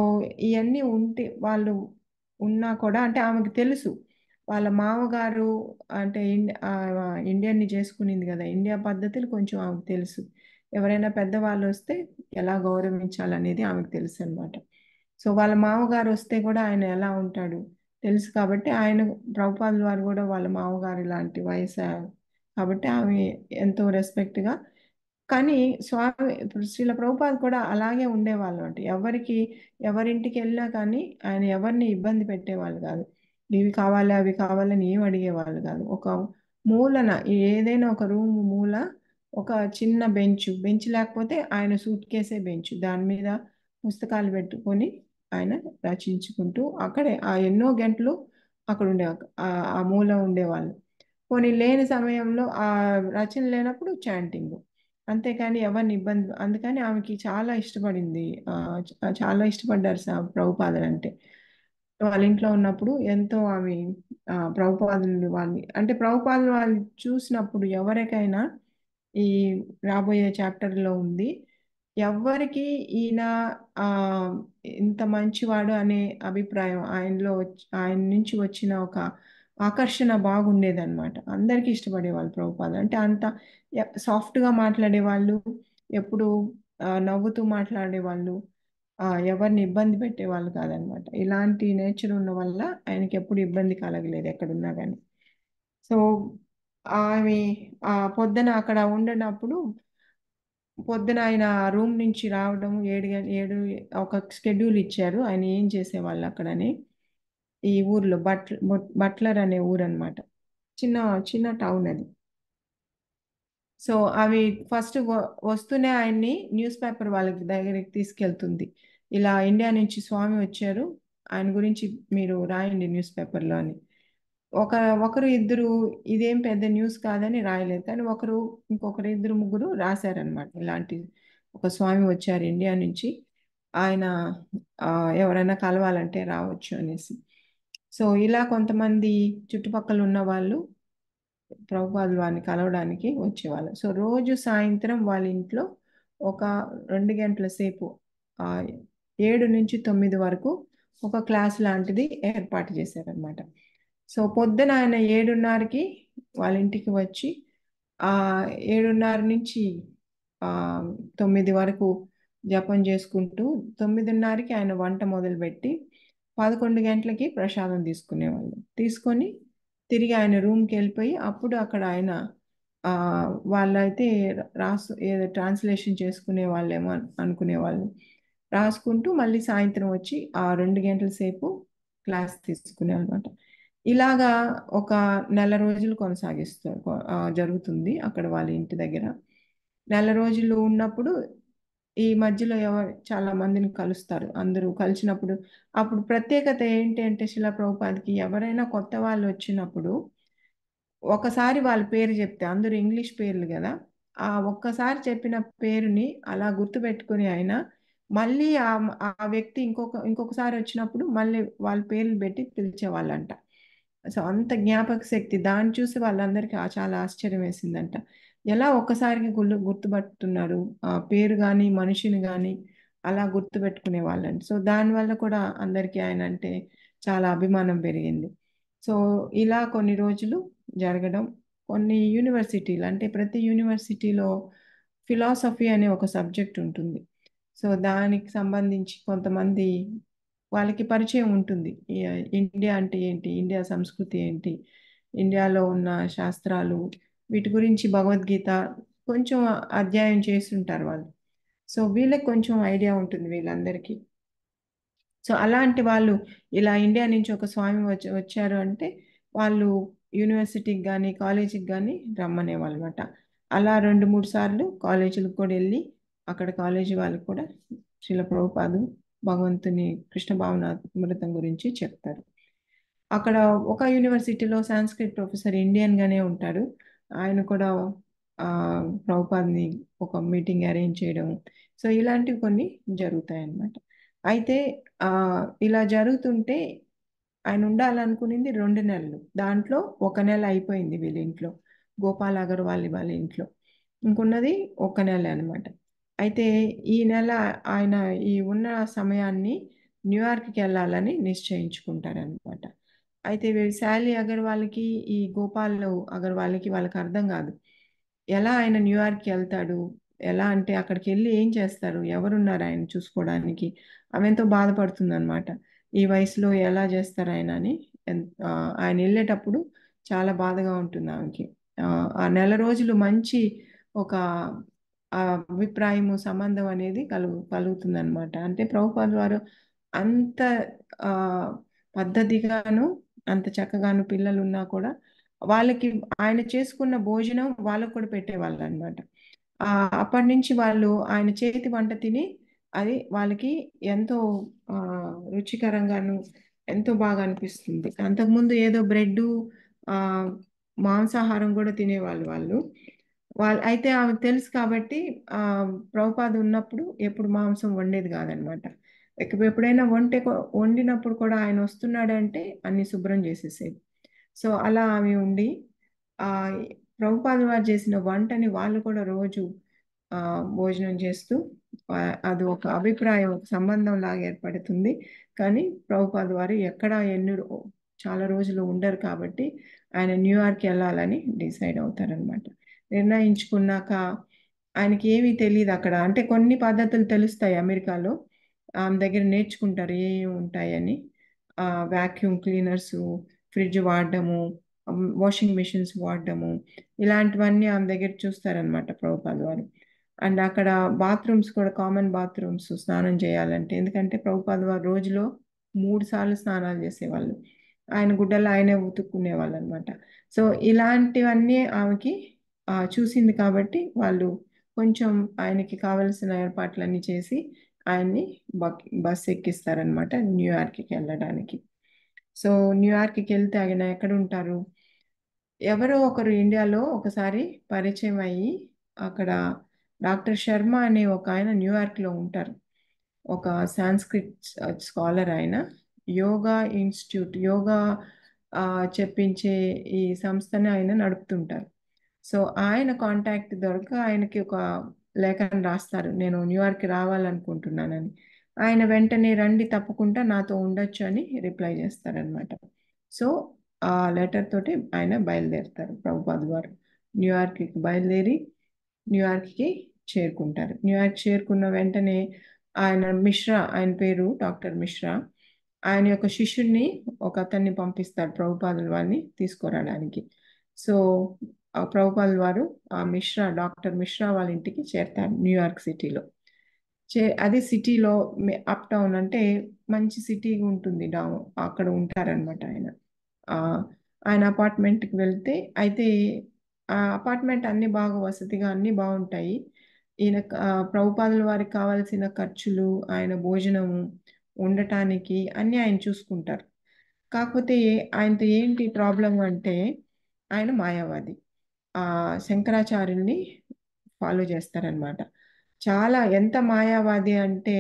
ఇవన్నీ ఉంటే వాళ్ళు ఉన్నా కూడా, అంటే ఆమెకు తెలుసు వాళ్ళ మామగారు అంటే ఇండియన్ని చేసుకునింది కదా, ఇండియా పద్ధతులు కొంచెం ఆమెకు తెలుసు. ఎవరైనా పెద్దవాళ్ళు వస్తే ఎలా గౌరవించాలనేది ఆమెకు తెలుసు అనమాట. సో వాళ్ళ మామగారు వస్తే కూడా ఆయన ఎలా ఉంటాడు తెలుసు కాబట్టి, ఆయన ప్రభుపాదుల వారు కూడా వాళ్ళ మామగారు ఇలాంటి వయసు కాబట్టి ఆమె ఎంతో రెస్పెక్ట్గా. కానీ స్వామి ఇప్పుడు శ్రీల ప్రభుపాద్ కూడా అలాగే ఉండేవాళ్ళు అంటే ఎవరింటికి వెళ్ళినా కానీ ఆయన ఎవరిని ఇబ్బంది పెట్టేవాళ్ళు కాదు. ఇవి కావాలి అవి కావాలని ఏం అడిగేవాళ్ళు కాదు. ఒక మూలన ఏదైనా ఒక రూమ్ మూల ఒక చిన్న బెంచ్ లేకపోతే ఆయన సూట్ కేసే బెంచ్, దాని మీద పుస్తకాలు పెట్టుకొని ఆయన రచించుకుంటూ అక్కడే ఆ ఎన్నో గంటలు అక్కడ ఆ మూల ఉండేవాళ్ళు. పోనీ లేని సమయంలో ఆ రచన లేనప్పుడు చాంటింగ్, అంతేకాని ఎవరిని ఇబ్బంది. అందుకని ఆమెకి చాలా ఇష్టపడింది, చాలా ఇష్టపడ్డారు ప్రభుపాదులు అంటే. వాళ్ళ ఇంట్లో ఉన్నప్పుడు ఎంతో ఆమె ప్రభుపాదులు వాళ్ళని అంటే ప్రభుపాదులు వాళ్ళు చూసినప్పుడు ఎవరికైనా ఈ రాబోయే చాప్టర్లో ఉంది ఎవరికి ఈయన ఆ, ఇంత మంచివాడు అనే అభిప్రాయం ఆయనలో ఆయన నుంచి వచ్చిన ఒక ఆకర్షణ బాగుండేదన్నమాట అందరికీ ఇష్టపడేవాళ్ళు ప్రభుపాదులు అంటే అంత సాఫ్ట్గా మాట్లాడేవాళ్ళు ఎప్పుడు నవ్వుతూ మాట్లాడేవాళ్ళు ఎవరిని ఇబ్బంది పెట్టేవాళ్ళు కాదనమాట ఇలాంటి నేచర్ ఉన్న వల్ల ఆయనకి ఎప్పుడు ఇబ్బంది కలగలేదు ఎక్కడున్నా కానీ సో ఆమె పొద్దున అక్కడ ఉండనప్పుడు పొద్దున ఆయన రూమ్ నుంచి రావడం 7 ఒక షెడ్యూల్ ఇచ్చారు ఆయన ఏం చేసేవాళ్ళు అక్కడని ఈ ఊర్లో బట్లర్ అనే ఊరు అనమాట చిన్న చిన్న టౌన్ అది సో అవి ఫస్ట్ వస్తూనే ఆయన్ని న్యూస్ పేపర్ వాళ్ళకి దగ్గరికి తీసుకెళ్తుంది ఇలా ఇండియా నుంచి స్వామి వచ్చారు ఆయన గురించి మీరు రాయండి న్యూస్ పేపర్లో అని ఒక ఒకరు ఇద్దరు ఇదేం పెద్ద న్యూస్ కాదని రాయలేదు కానీ ఇంకొకరు ఇద్దరు ముగ్గురు రాశారనమాట ఇలాంటి ఒక స్వామి వచ్చారు ఇండియా నుంచి ఆయన ఆ, ఎవరైనా కలవాలంటే రావచ్చు అనేసి సో ఇలా కొంతమంది చుట్టుపక్కల ఉన్న వాళ్ళు ప్రభుపాదులు వారిని కలవడానికి వచ్చేవాళ్ళు సో రోజు సాయంత్రం వాళ్ళ ఇంట్లో ఒక 2 గంటల సేపు ఆ, 7 నుంచి 9 వరకు ఒక క్లాస్ లాంటిది ఏర్పాటు చేశారనమాట సో పొద్దున ఆయన 7:30కి వాళ్ళ ఇంటికి వచ్చి ఆ 7:30 నుంచి ఆ 9 వరకు జపం చేసుకుంటూ 9:30కి ఆయన వంట మొదలుపెట్టి 11 గంటలకి ప్రసాదం తీసుకునేవాళ్ళు తీసుకొని తిరిగి ఆయన రూమ్కి వెళ్ళిపోయి అప్పుడు అక్కడ ఆయన ఆ, వాళ్ళైతే ఏదో ట్రాన్స్లేషన్ చేసుకునే వాళ్ళేమో అనుకునేవాళ్ళు రాసుకుంటూ మళ్ళీ సాయంత్రం వచ్చి ఆ 2 గంటల సేపు క్లాస్ తీసుకునే అనమాట ఇలాగా ఒక నెల రోజులు జరుగుతుంది అక్కడ వాళ్ళ ఇంటి దగ్గర నెల రోజులు ఉన్నప్పుడు ఈ మధ్యలో చాలా మందిని కలుస్తారు అందరూ కలిసినప్పుడు అప్పుడు ప్రత్యేకత ఏంటి అంటే శిలా ప్రభుపాదికి ఎవరైనా కొత్త వాళ్ళు వచ్చినప్పుడు ఒకసారి వాళ్ళ పేరు చెప్తే అందరూ ఇంగ్లీష్ పేర్లు కదా ఆ ఒక్కసారి చెప్పిన పేరుని అలా గుర్తుపెట్టుకుని ఆయన మళ్ళీ ఆ వ్యక్తి ఇంకొకసారి వచ్చినప్పుడు మళ్ళీ వాళ్ళ పేర్లు పెట్టి పిలిచేవాళ్ళంట సో అంత జ్ఞాపక శక్తి దాన్ని చూసి వాళ్ళందరికీ చాలా ఆశ్చర్యం వేసిందంట ఎలా ఒక్కసారికి గుర్తుపట్టుతున్నారు ఆ పేరు కానీ మనిషిని కానీ అలా గుర్తుపెట్టుకునే వాళ్ళంట సో దానివల్ల కూడా అందరికీ ఆయన అంటే చాలా అభిమానం పెరిగింది సో ఇలా కొన్ని రోజులు జరగడం కొన్ని యూనివర్సిటీలు అంటే ప్రతి యూనివర్సిటీలో ఫిలాసఫీ అనే ఒక సబ్జెక్ట్ ఉంటుంది సో దానికి సంబంధించి కొంతమంది వాళ్ళకి పరిచయం ఉంటుంది ఇండియా అంటే ఏంటి ఇండియా సంస్కృతి ఏంటి ఇండియాలో ఉన్న శాస్త్రాలు వీటి గురించి భగవద్గీత కొంచెం అధ్యయనం చేస్తుంటారు వాళ్ళు సో వీళ్ళకి కొంచెం ఐడియా ఉంటుంది వీళ్ళందరికీ సో అలాంటి వాళ్ళు ఇలా ఇండియా నుంచి ఒక స్వామి వచ్చారు అంటే వాళ్ళు యూనివర్సిటీకి కానీ కాలేజీకి కానీ రమ్మనేవాళ్ళు అనమాట అలా 2 3 సార్లు కాలేజీలకు కూడా వెళ్ళి అక్కడ కాలేజీ వాళ్ళకి కూడా శిల ప్రభుపాదు భగవంతుని కృష్ణ భావనామృతం గురించి చెప్తారు అక్కడ ఒక యూనివర్సిటీలో సాంస్క్రిట్ ప్రొఫెసర్ ఇండియన్ గానే ఉంటాడు ఆయన కూడా ఆ, ప్రభుపాద్ని ఒక మీటింగ్ అరేంజ్ చేయడం సో ఇలాంటివి కొన్ని జరుగుతాయి అన్నమాట అయితే ఆ, ఇలా జరుగుతుంటే ఆయన ఉండాలనుకునింది 2 నెలలు దాంట్లో ఒక నెల అయిపోయింది వీళ్ళ ఇంట్లో గోపాల్ అగర్వాల్ వాళ్ళ ఇంట్లో ఇంకున్నది ఒక నెల అన్నమాట అయితే ఈ నెల ఆయన ఈ ఉన్న సమయాన్ని న్యూయార్క్కి వెళ్ళాలని నిశ్చయించుకుంటారనమాట అయితే శాలీ అగర్వాల్కి ఈ గోపాల్ అగర్వాల్కి వాళ్ళకి అర్థం కాదు ఎలా ఆయన న్యూయార్క్కి వెళ్తాడు ఎలా అంటే అక్కడికి వెళ్ళి ఏం చేస్తారు ఎవరున్నారు ఆయన చూసుకోవడానికి ఆమె ఎంతో బాధపడుతుంది అనమాట ఈ వయసులో ఎలా చేస్తారు ఆయన అని ఆయన వెళ్ళేటప్పుడు చాలా బాధగా ఉంటుంది ఆమెకి ఆ ఆ నెల రోజులు మంచి ఒక ఆ అభిప్రాయము సంబంధం అనేది కలుగుతుంది అనమాట అంటే ప్రభుపాద వారు అంత ఆ పద్ధతిగాను అంత చక్కగాను పిల్లలు ఉన్నా కూడా వాళ్ళకి ఆయన చేసుకున్న భోజనం వాళ్ళకు కూడా పెట్టేవాళ్ళు అనమాట ఆ అప్పటి నుంచి వాళ్ళు ఆయన చేతి వంట తిని అది వాళ్ళకి ఎంతో ఆ రుచికరంగాను ఎంతో బాగా అనిపిస్తుంది అంతకుముందు ఏదో బ్రెడ్ ఆ మాంసాహారం కూడా తినేవాళ్ళు వాళ్ళు అయితే ఆమెకు తెలుసు కాబట్టి ఆ ప్రభుపాద ఉన్నప్పుడు ఎప్పుడు మాంసం వండేది కాదనమాట ఎప్పుడైనా వండినప్పుడు కూడా ఆయన వస్తున్నాడంటే అన్ని శుభ్రం చేసేసేది. సో అలా ఆమె ఉండి ఆ ప్రభుపాద వారు చేసిన వంటని వాళ్ళు కూడా రోజు భోజనం చేస్తూ అది ఒక అభిప్రాయం, ఒక సంబంధం లాగా ఏర్పడుతుంది. కానీ ప్రభుపాద వారు ఎక్కడ చాలా రోజులు ఉండరు కాబట్టి ఆయన న్యూయార్క్ వెళ్ళాలని డిసైడ్ అవుతారనమాట. నిర్ణయించుకున్నాక ఆయనకి ఏమీ తెలియదు అక్కడ. అంటే కొన్ని పద్ధతులు తెలుస్తాయి అమెరికాలో. ఆమె దగ్గర నేర్చుకుంటారు ఏ ఏ ఉంటాయని. వాక్యూమ్ క్లీనర్స్, ఫ్రిడ్జ్ వాడడము, వాషింగ్ మెషిన్స్ వాడడము, ఇలాంటివన్నీ ఆమె దగ్గర చూస్తారనమాట ప్రభుపాద వారు. అండ్ అక్కడ బాత్రూమ్స్ కూడా కామన్ బాత్రూమ్స్ స్నానం చేయాలంటే, ఎందుకంటే ప్రభుపాద వారు రోజులో 3 సార్లు స్నానాలు చేసేవాళ్ళు. ఆయన గుడ్డలు ఆయనే ఉతుక్కునేవాళ్ళు అనమాట. సో ఇలాంటివన్నీ ఆమెకి చూసింది కాబట్టి వాళ్ళు కొంచెం ఆయనకి కావలసిన ఏర్పాట్లన్నీ చేసి ఆయన్ని బస్ ఎక్కిస్తారనమాట న్యూయార్క్కి వెళ్ళడానికి. సో న్యూయార్క్కి వెళ్తే ఆయన ఎక్కడ ఉంటారు? ఎవరో ఒకరు ఇండియాలో ఒకసారి పరిచయం అయ్యి అక్కడ డాక్టర్ శర్మ అనే ఒక ఆయన న్యూయార్క్లో ఉంటారు. ఒక సాంస్క్రిట్ స్కాలర్ ఆయన. యోగా ఇన్స్టిట్యూట్, యోగా చెప్పించే ఈ సంస్థని ఆయన నడుపుతుంటారు. సో ఆయన కాంటాక్ట్ దొరక ఆయనకి ఒక లేఖను రాస్తారు, నేను న్యూయార్క్ రావాలనుకుంటున్నానని. ఆయన వెంటనే రండి తప్పకుండా నాతో ఉండొచ్చు అని రిప్లై చేస్తారనమాట. సో ఆ లెటర్ తోటి ఆయన బయలుదేరుతారు ప్రభుపాద్ గారు. న్యూయార్క్కి బయలుదేరి న్యూయార్క్కి చేరుకుంటారు. న్యూయార్క్ చేరుకున్న వెంటనే ఆయన పేరు డాక్టర్ మిశ్రా. ఆయన యొక్క శిష్యుడిని ఒక అతన్ని పంపిస్తారు ప్రభుపాదుల వారిని తీసుకురావడానికి. సో ఆ ప్రభుపాదుల వారు డాక్టర్ మిశ్రా వాళ్ళ ఇంటికి చేరతారు న్యూయార్క్ సిటీలో. అది సిటీలో అప్ టౌన్ అంటే మంచి సిటీ ఉంటుంది, డౌన్ అక్కడ ఉంటారనమాట ఆయన. ఆ, ఆయన అపార్ట్మెంట్కి వెళ్తే అయితే ఆ అపార్ట్మెంట్ అన్ని బాగా వసతిగా అన్ని బాగుంటాయి. ఈయన ప్రభుపాదుల వారికి కావాల్సిన ఖర్చులు, ఆయన భోజనము, ఉండటానికి అన్ని ఆయన చూసుకుంటారు. కాకపోతే ఆయనతో ఏంటి ప్రాబ్లం అంటే ఆయన మాయావాది. ఆ శంకరాచార్యుల్ని ఫాలో చేస్తారనమాట. చాలా ఎంత మాయావాది అంటే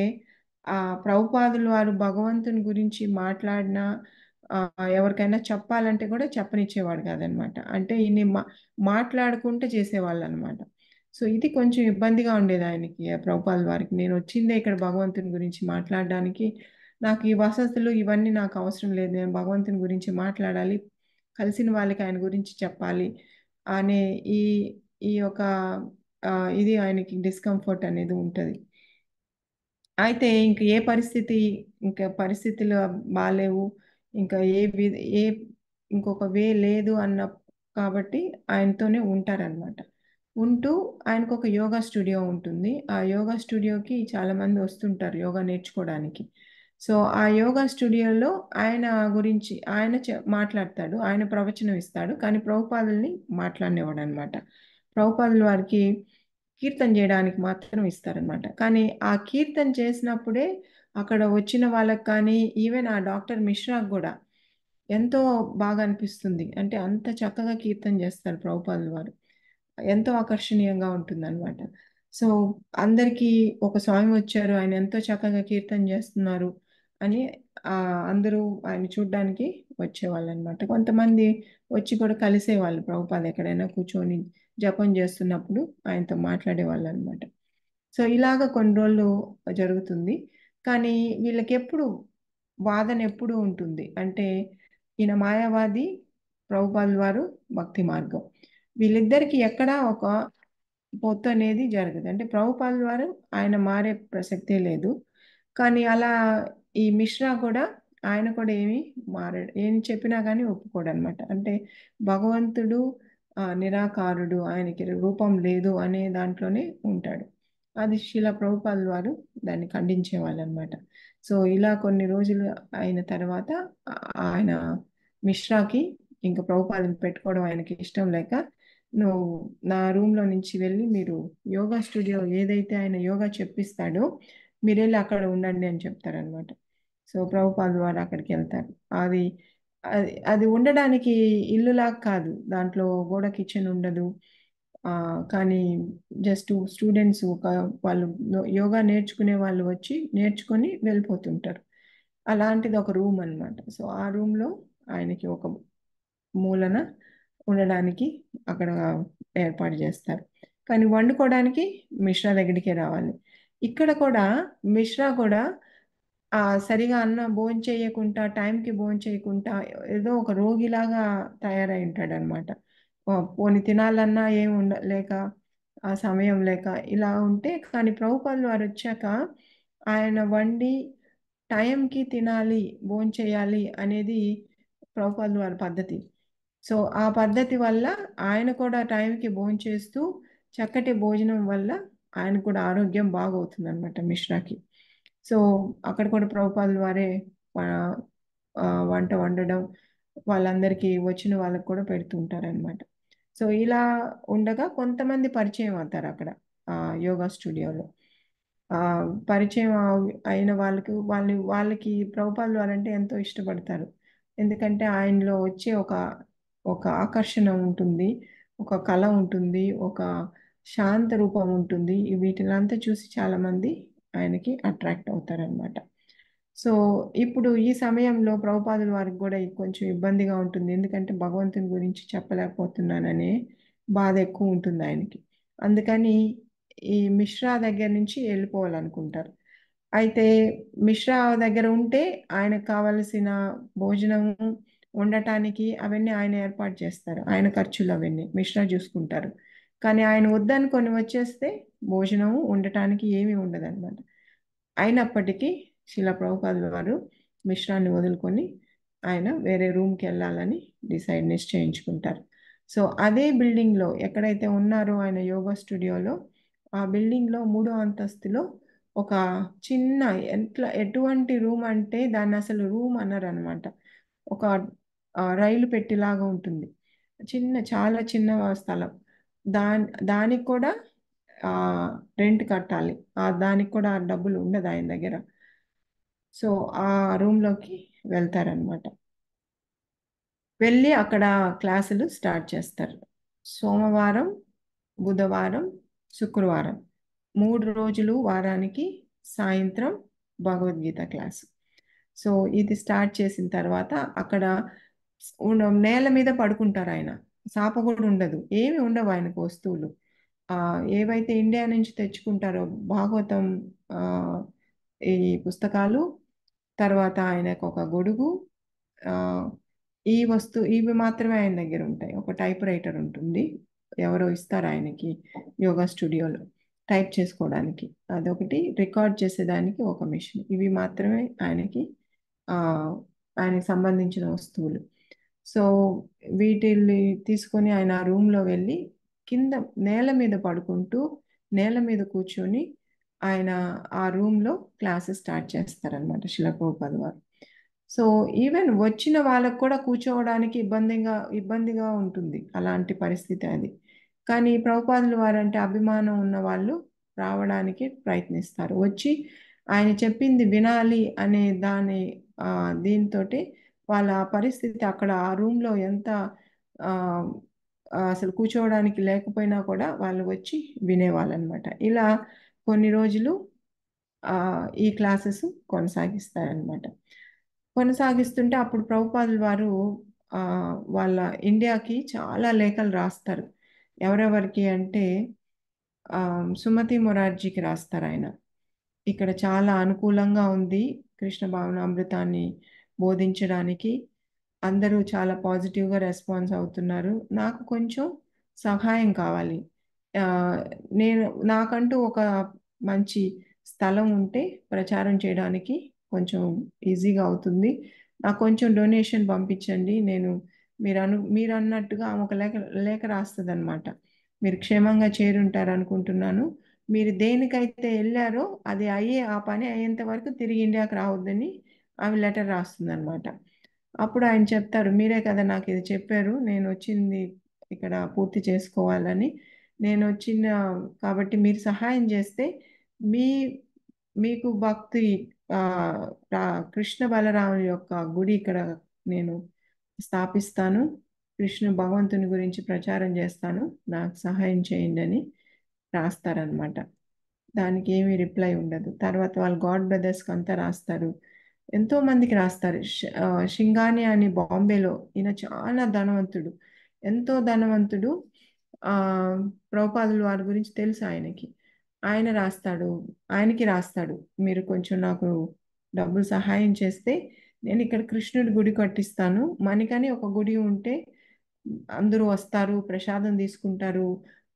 ఆ ప్రభుపాదులు వారు భగవంతుని గురించి మాట్లాడినా ఆ, ఎవరికైనా చెప్పాలంటే కూడా చెప్పనిచ్చేవాడు కాదనమాట. అంటే ఈయన్ని మాట్లాడుకుంటూ చేసేవాళ్ళు అనమాట. సో ఇది కొంచెం ఇబ్బందిగా ఉండేది ఆయనకి, ఆ ప్రభుపాదుల వారికి. నేను వచ్చిందే ఇక్కడ భగవంతుని గురించి మాట్లాడడానికి, నాకు ఈ వసతులు ఇవన్నీ నాకు అవసరం లేదు, నేను భగవంతుని గురించి మాట్లాడాలి, కలిసిన వాళ్ళకి ఆయన గురించి చెప్పాలి అనే ఈ ఈ యొక్క ఆ, ఇది ఆయనకి డిస్కంఫర్ట్ అనేది ఉంటుంది. అయితే ఇంక ఏ పరిస్థితి, ఇంకా పరిస్థితులు బాలేవు, ఇంకా ఏ ఇంకొక వే లేదు అన్న కాబట్టి ఆయనతోనే ఉంటారనమాట. ఉంటూ ఆయనకు ఒక యోగా స్టూడియో ఉంటుంది. ఆ యోగా స్టూడియోకి చాలా మంది వస్తుంటారు యోగా నేర్చుకోవడానికి. సో ఆ యోగా స్టూడియోలో ఆయన గురించి ఆయన మాట్లాడతాడు, ఆయన ప్రవచనం ఇస్తాడు, కానీ ప్రభుపాదుల్ని మాట్లాడనివ్వడు అనమాట. ప్రభుపాదుల వారికి కీర్తన చేయడానికి మాత్రం ఇస్తారనమాట. కానీ ఆ కీర్తన చేసినప్పుడే అక్కడ వచ్చిన వాళ్ళకి కానీ ఈవెన్ ఆ డాక్టర్ మిశ్రాకు కూడా ఎంతో బాగా అనిపిస్తుంది. అంటే అంత చక్కగా కీర్తన చేస్తారు ప్రభుపాదుల వారు. ఎంతో ఆకర్షణీయంగా ఉంటుందన్నమాట. సో అందరికీ ఒక స్వామి వచ్చారు, ఆయన ఎంతో చక్కగా కీర్తన చేస్తున్నారు అని అందరూ ఆయన చూడ్డానికి వచ్చేవాళ్ళనమాట. కొంతమంది వచ్చి కూడా కలిసేవాళ్ళు, ప్రభుపాద ఎక్కడైనా కూర్చొని జపం చేస్తున్నప్పుడు ఆయనతో మాట్లాడేవాళ్ళు అనమాట. సో ఇలాగ కొన్ని రోజులు జరుగుతుంది. కానీ వీళ్ళకెప్పుడు వాదన ఎప్పుడు ఉంటుంది అంటే ఈయన మాయావాది, ప్రభుపాదుల వారు భక్తి మార్గం. వీళ్ళిద్దరికి ఎక్కడా ఒక పొత్తు అనేది జరగదు. అంటే ప్రభుపాదుల వారు ఆయన మారే ప్రసక్తే లేదు. కానీ అలా ఈ మిశ్రా కూడా, ఆయన కూడా ఏమి మారాడు, ఏం చెప్పినా కానీ ఒప్పుకోడనమాట. అంటే భగవంతుడు నిరాకారుడు, ఆయనకి రూపం లేదు అనే దాంట్లోనే ఉంటాడు. అది శిలా ప్రభుపాదుల వారు దాన్ని ఖండించేవాళ్ళు అనమాట. సో ఇలా కొన్ని రోజులు అయిన తర్వాత ఆయన మిశ్రాకి ఇంకా ప్రభుపాదుని పెట్టుకోవడం ఆయనకి ఇష్టం లేక, నువ్వు నా రూమ్లో నుంచి వెళ్ళి మీరు యోగా స్టూడియో ఏదైతే ఆయన యోగా చెప్పిస్తాడో మీరు వెళ్ళి అక్కడ ఉండండి అని చెప్తారనమాట. సో ప్రభుపాదుల వారు అక్కడికి వెళ్తారు. అది అది అది ఉండడానికి ఇల్లులాగా కాదు, దాంట్లో గోడ కిచెన్ ఉండదు. కానీ జస్ట్ స్టూడెంట్స్ వాళ్ళు యోగా నేర్చుకునే వాళ్ళు వచ్చి నేర్చుకొని వెళ్ళిపోతుంటారు. అలాంటిది ఒక రూమ్ అన్నమాట. సో ఆ రూమ్లో ఆయనకి ఒక మూలన ఉండడానికి అక్కడ ఏర్పాటు చేస్తారు. కానీ వండుకోవడానికి మిశ్రా దగ్గరికే రావాలి. ఇక్కడ కూడా మిశ్రా కూడా సరిగా భోజనం చేయకుండా టైంకి భోజనం చేయకుండా ఏదో ఒక రోగిలాగా తయారై ఉంటాడనమాట. పోనీ తినాలన్నా ఏం లేక ఆ సమయం లేక ఇలా ఉంటే, కానీ ప్రభుపాదులు వారు వచ్చాక ఆయన వండి టైంకి తినాలి, భోంచేయాలి అనేది ప్రభుపాదులు వారి పద్ధతి. సో ఆ పద్ధతి వల్ల ఆయన కూడా టైంకి భోంచేస్తూ చక్కటి భోజనం వల్ల ఆయన కూడా ఆరోగ్యం బాగవుతుంది అనమాట మిశ్రాకి. సో అక్కడ కూడా ప్రభుపాదులు వారే ఆ, వంట వండడం వాళ్ళందరికీ వచ్చిన వాళ్ళకు కూడా పెడుతుంటారనమాట. సో ఇలా ఉండగా కొంతమంది పరిచయం అవుతారు అక్కడ ఆ, యోగా స్టూడియోలో. ఆ, పరిచయం అయిన వాళ్ళకి ప్రభుపాదులు వారంటే ఎంతో ఇష్టపడతారు. ఎందుకంటే ఆయనలో వచ్చే ఒక ఒక ఆకర్షణ ఉంటుంది, ఒక కళ ఉంటుంది, ఒక శాంత రూపం ఉంటుంది. వీటినంతా చూసి చాలా మంది ఆయనకి అట్రాక్ట్ అవుతారనమాట. సో ఇప్పుడు ఈ సమయంలో ప్రభుపాదుల వారికి కూడా కొంచెం ఇబ్బందిగా ఉంటుంది. ఎందుకంటే భగవంతుని గురించి చెప్పలేకపోతున్నాననే బాధ ఎక్కువ ఉంటుంది ఆయనకి. అందుకని ఈ మిశ్రా దగ్గర నుంచి వెళ్ళిపోవాలనుకుంటారు. అయితే మిశ్రా దగ్గర ఉంటే ఆయనకు కావలసిన భోజనం ఉండటానికి అవన్నీ ఆయన ఏర్పాటు చేస్తారు. ఆయన ఖర్చులు అవన్నీ మిశ్రా చూసుకుంటారు. కానీ ఆయన వద్దనుకొని వచ్చేస్తే భోజనం ఉండటానికి ఏమీ ఉండదన్నమాట. అయినప్పటికీ శిలా ప్రభుపాదుల వారు మిశ్రాన్ని వదులుకొని ఆయన వేరే రూమ్కి వెళ్ళాలని నిశ్చయించుకుంటారు. సో అదే బిల్డింగ్లో ఎక్కడైతే ఉన్నారో ఆయన యోగా స్టూడియోలో, ఆ బిల్డింగ్లో మూడో అంతస్తులో ఒక చిన్న ఎటువంటి రూమ్ అంటే దాన్ని అసలు రూమ్ అన్నారు అనమాట. ఒక రైలు పెట్టిలాగా ఉంటుంది. చాలా చిన్న స్థలం. దానికి కూడా ఆ, రెంట్ కట్టాలి. దానికి కూడా డబ్బులు ఉండదు ఆయన దగ్గర. సో ఆ రూమ్లోకి వెళ్తారనమాట. వెళ్ళి అక్కడ క్లాసులు స్టార్ట్ చేస్తారు. సోమవారం, బుధవారం, శుక్రవారం 3 రోజులు వారానికి సాయంత్రం భగవద్గీత క్లాసు. సో ఇది స్టార్ట్ చేసిన తర్వాత అక్కడ నేల మీద పడుకుంటారు ఆయన. సాప కూడా ఉండదు, ఏమి ఉండవు ఆయనకు వస్తువులు. ఆ, ఏవైతే ఇండియా నుంచి తెచ్చుకుంటారో భాగవతం, ఆ, ఈ పుస్తకాలు, తర్వాత ఆయనకు ఒక గొడుగు, ఆ, ఇవి మాత్రమే ఆయన దగ్గర ఉంటాయి. ఒక టైప్ రైటర్ ఉంటుంది, ఎవరో ఇస్తారు ఆయనకి యోగా స్టూడియోలో టైప్ చేసుకోవడానికి. అదొకటి, రికార్డ్ చేసేదానికి ఒక మిషన్. ఇవి మాత్రమే ఆ, ఆయనకి సంబంధించిన వస్తువులు. సో వీటిని తీసుకొని ఆయన ఆ రూమ్లో వెళ్ళి కింద నేల మీద పడుకుంటూ నేల మీద కూర్చొని ఆయన ఆ రూమ్లో క్లాసెస్ స్టార్ట్ చేస్తారనమాట శిలా ప్రభుపాద వారు. సో ఈవెన్ వచ్చిన వాళ్ళకు కూడా కూర్చోవడానికి ఇబ్బందిగా ఉంటుంది అలాంటి పరిస్థితి అది. కానీ ప్రభుపాదుల వారంటే అభిమానం ఉన్న వాళ్ళు రావడానికి ప్రయత్నిస్తారు. వచ్చి ఆయన చెప్పింది వినాలి అనే దీంతోటి వాళ్ళ పరిస్థితి అక్కడ ఆ రూమ్లో ఎంత ఆ, అసలు కూర్చోవడానికి లేకపోయినా కూడా వాళ్ళు వచ్చి వినేవాళ్ళు అనమాట. ఇలా కొన్ని రోజులు ఆ, ఈ క్లాసెస్ కొనసాగిస్తారనమాట. కొనసాగిస్తుంటే అప్పుడు ప్రభుపాదుల వారు ఆ, వాళ్ళ ఇండియాకి చాలా లేఖలు రాస్తారు. ఎవరెవరికి అంటే ఆ, సుమతి మొరార్జీకి రాస్తారు ఆయన. ఇక్కడ చాలా అనుకూలంగా ఉంది కృష్ణ భావనామృతాన్ని బోధించడానికి. అందరూ చాలా పాజిటివ్గా రెస్పాన్స్ అవుతున్నారు. నాకు కొంచెం సహాయం కావాలి. ఆ, నేను నాకంటూ ఒక మంచి స్థలం ఉంటే ప్రచారం చేయడానికి కొంచెం ఈజీగా అవుతుంది. నాకు కొంచెం డొనేషన్ పంపించండి. మీరు అన్నట్టుగా ఆమె ఒక లేఖ రాస్తుంది అనమాట. మీరు క్షేమంగా చేరుంటారు అనుకుంటున్నాను. మీరు దేనికైతే వెళ్ళారో అది ఆ పని అయ్యేంత వరకు తిరిగి ఇండియాకి రావద్దని ఆమె లెటర్ రాస్తుంది అనమాట. అప్పుడు ఆయన చెప్తారు, మీరే కదా నాకు ఇది చెప్పారు, నేను వచ్చింది ఇక్కడ పూర్తి చేసుకోవాలని. నేను వచ్చిన కాబట్టి మీరు సహాయం చేస్తే మీ మీకు భక్తి ఆ, కృష్ణ బలరాముల యొక్క గుడి ఇక్కడ నేను స్థాపిస్తాను. కృష్ణ భగవంతుని గురించి ప్రచారం చేస్తాను, నాకు సహాయం చేయండి అని రాస్తారనమాట. దానికి ఏమీ రిప్లై ఉండదు. తర్వాత వాళ్ళ గాడ్ బ్రదర్స్కి అంతా రాస్తారు, ఎంతో మందికి రాస్తారు. షింగాని అని బాంబేలో, ఈయన చాలా ధనవంతుడు, ఎంతో ధనవంతుడు. ఆ, ప్రభుపాదుల వారి గురించి తెలుసు ఆయనకి. ఆయన రాస్తాడు, ఆయనకి రాస్తాడు, మీరు కొంచెం నాకు డబ్బులు సహాయం చేస్తే నేను ఇక్కడ కృష్ణుడి గుడి కట్టిస్తాను. మనకని ఒక గుడి ఉంటే అందరూ వస్తారు, ప్రసాదం తీసుకుంటారు,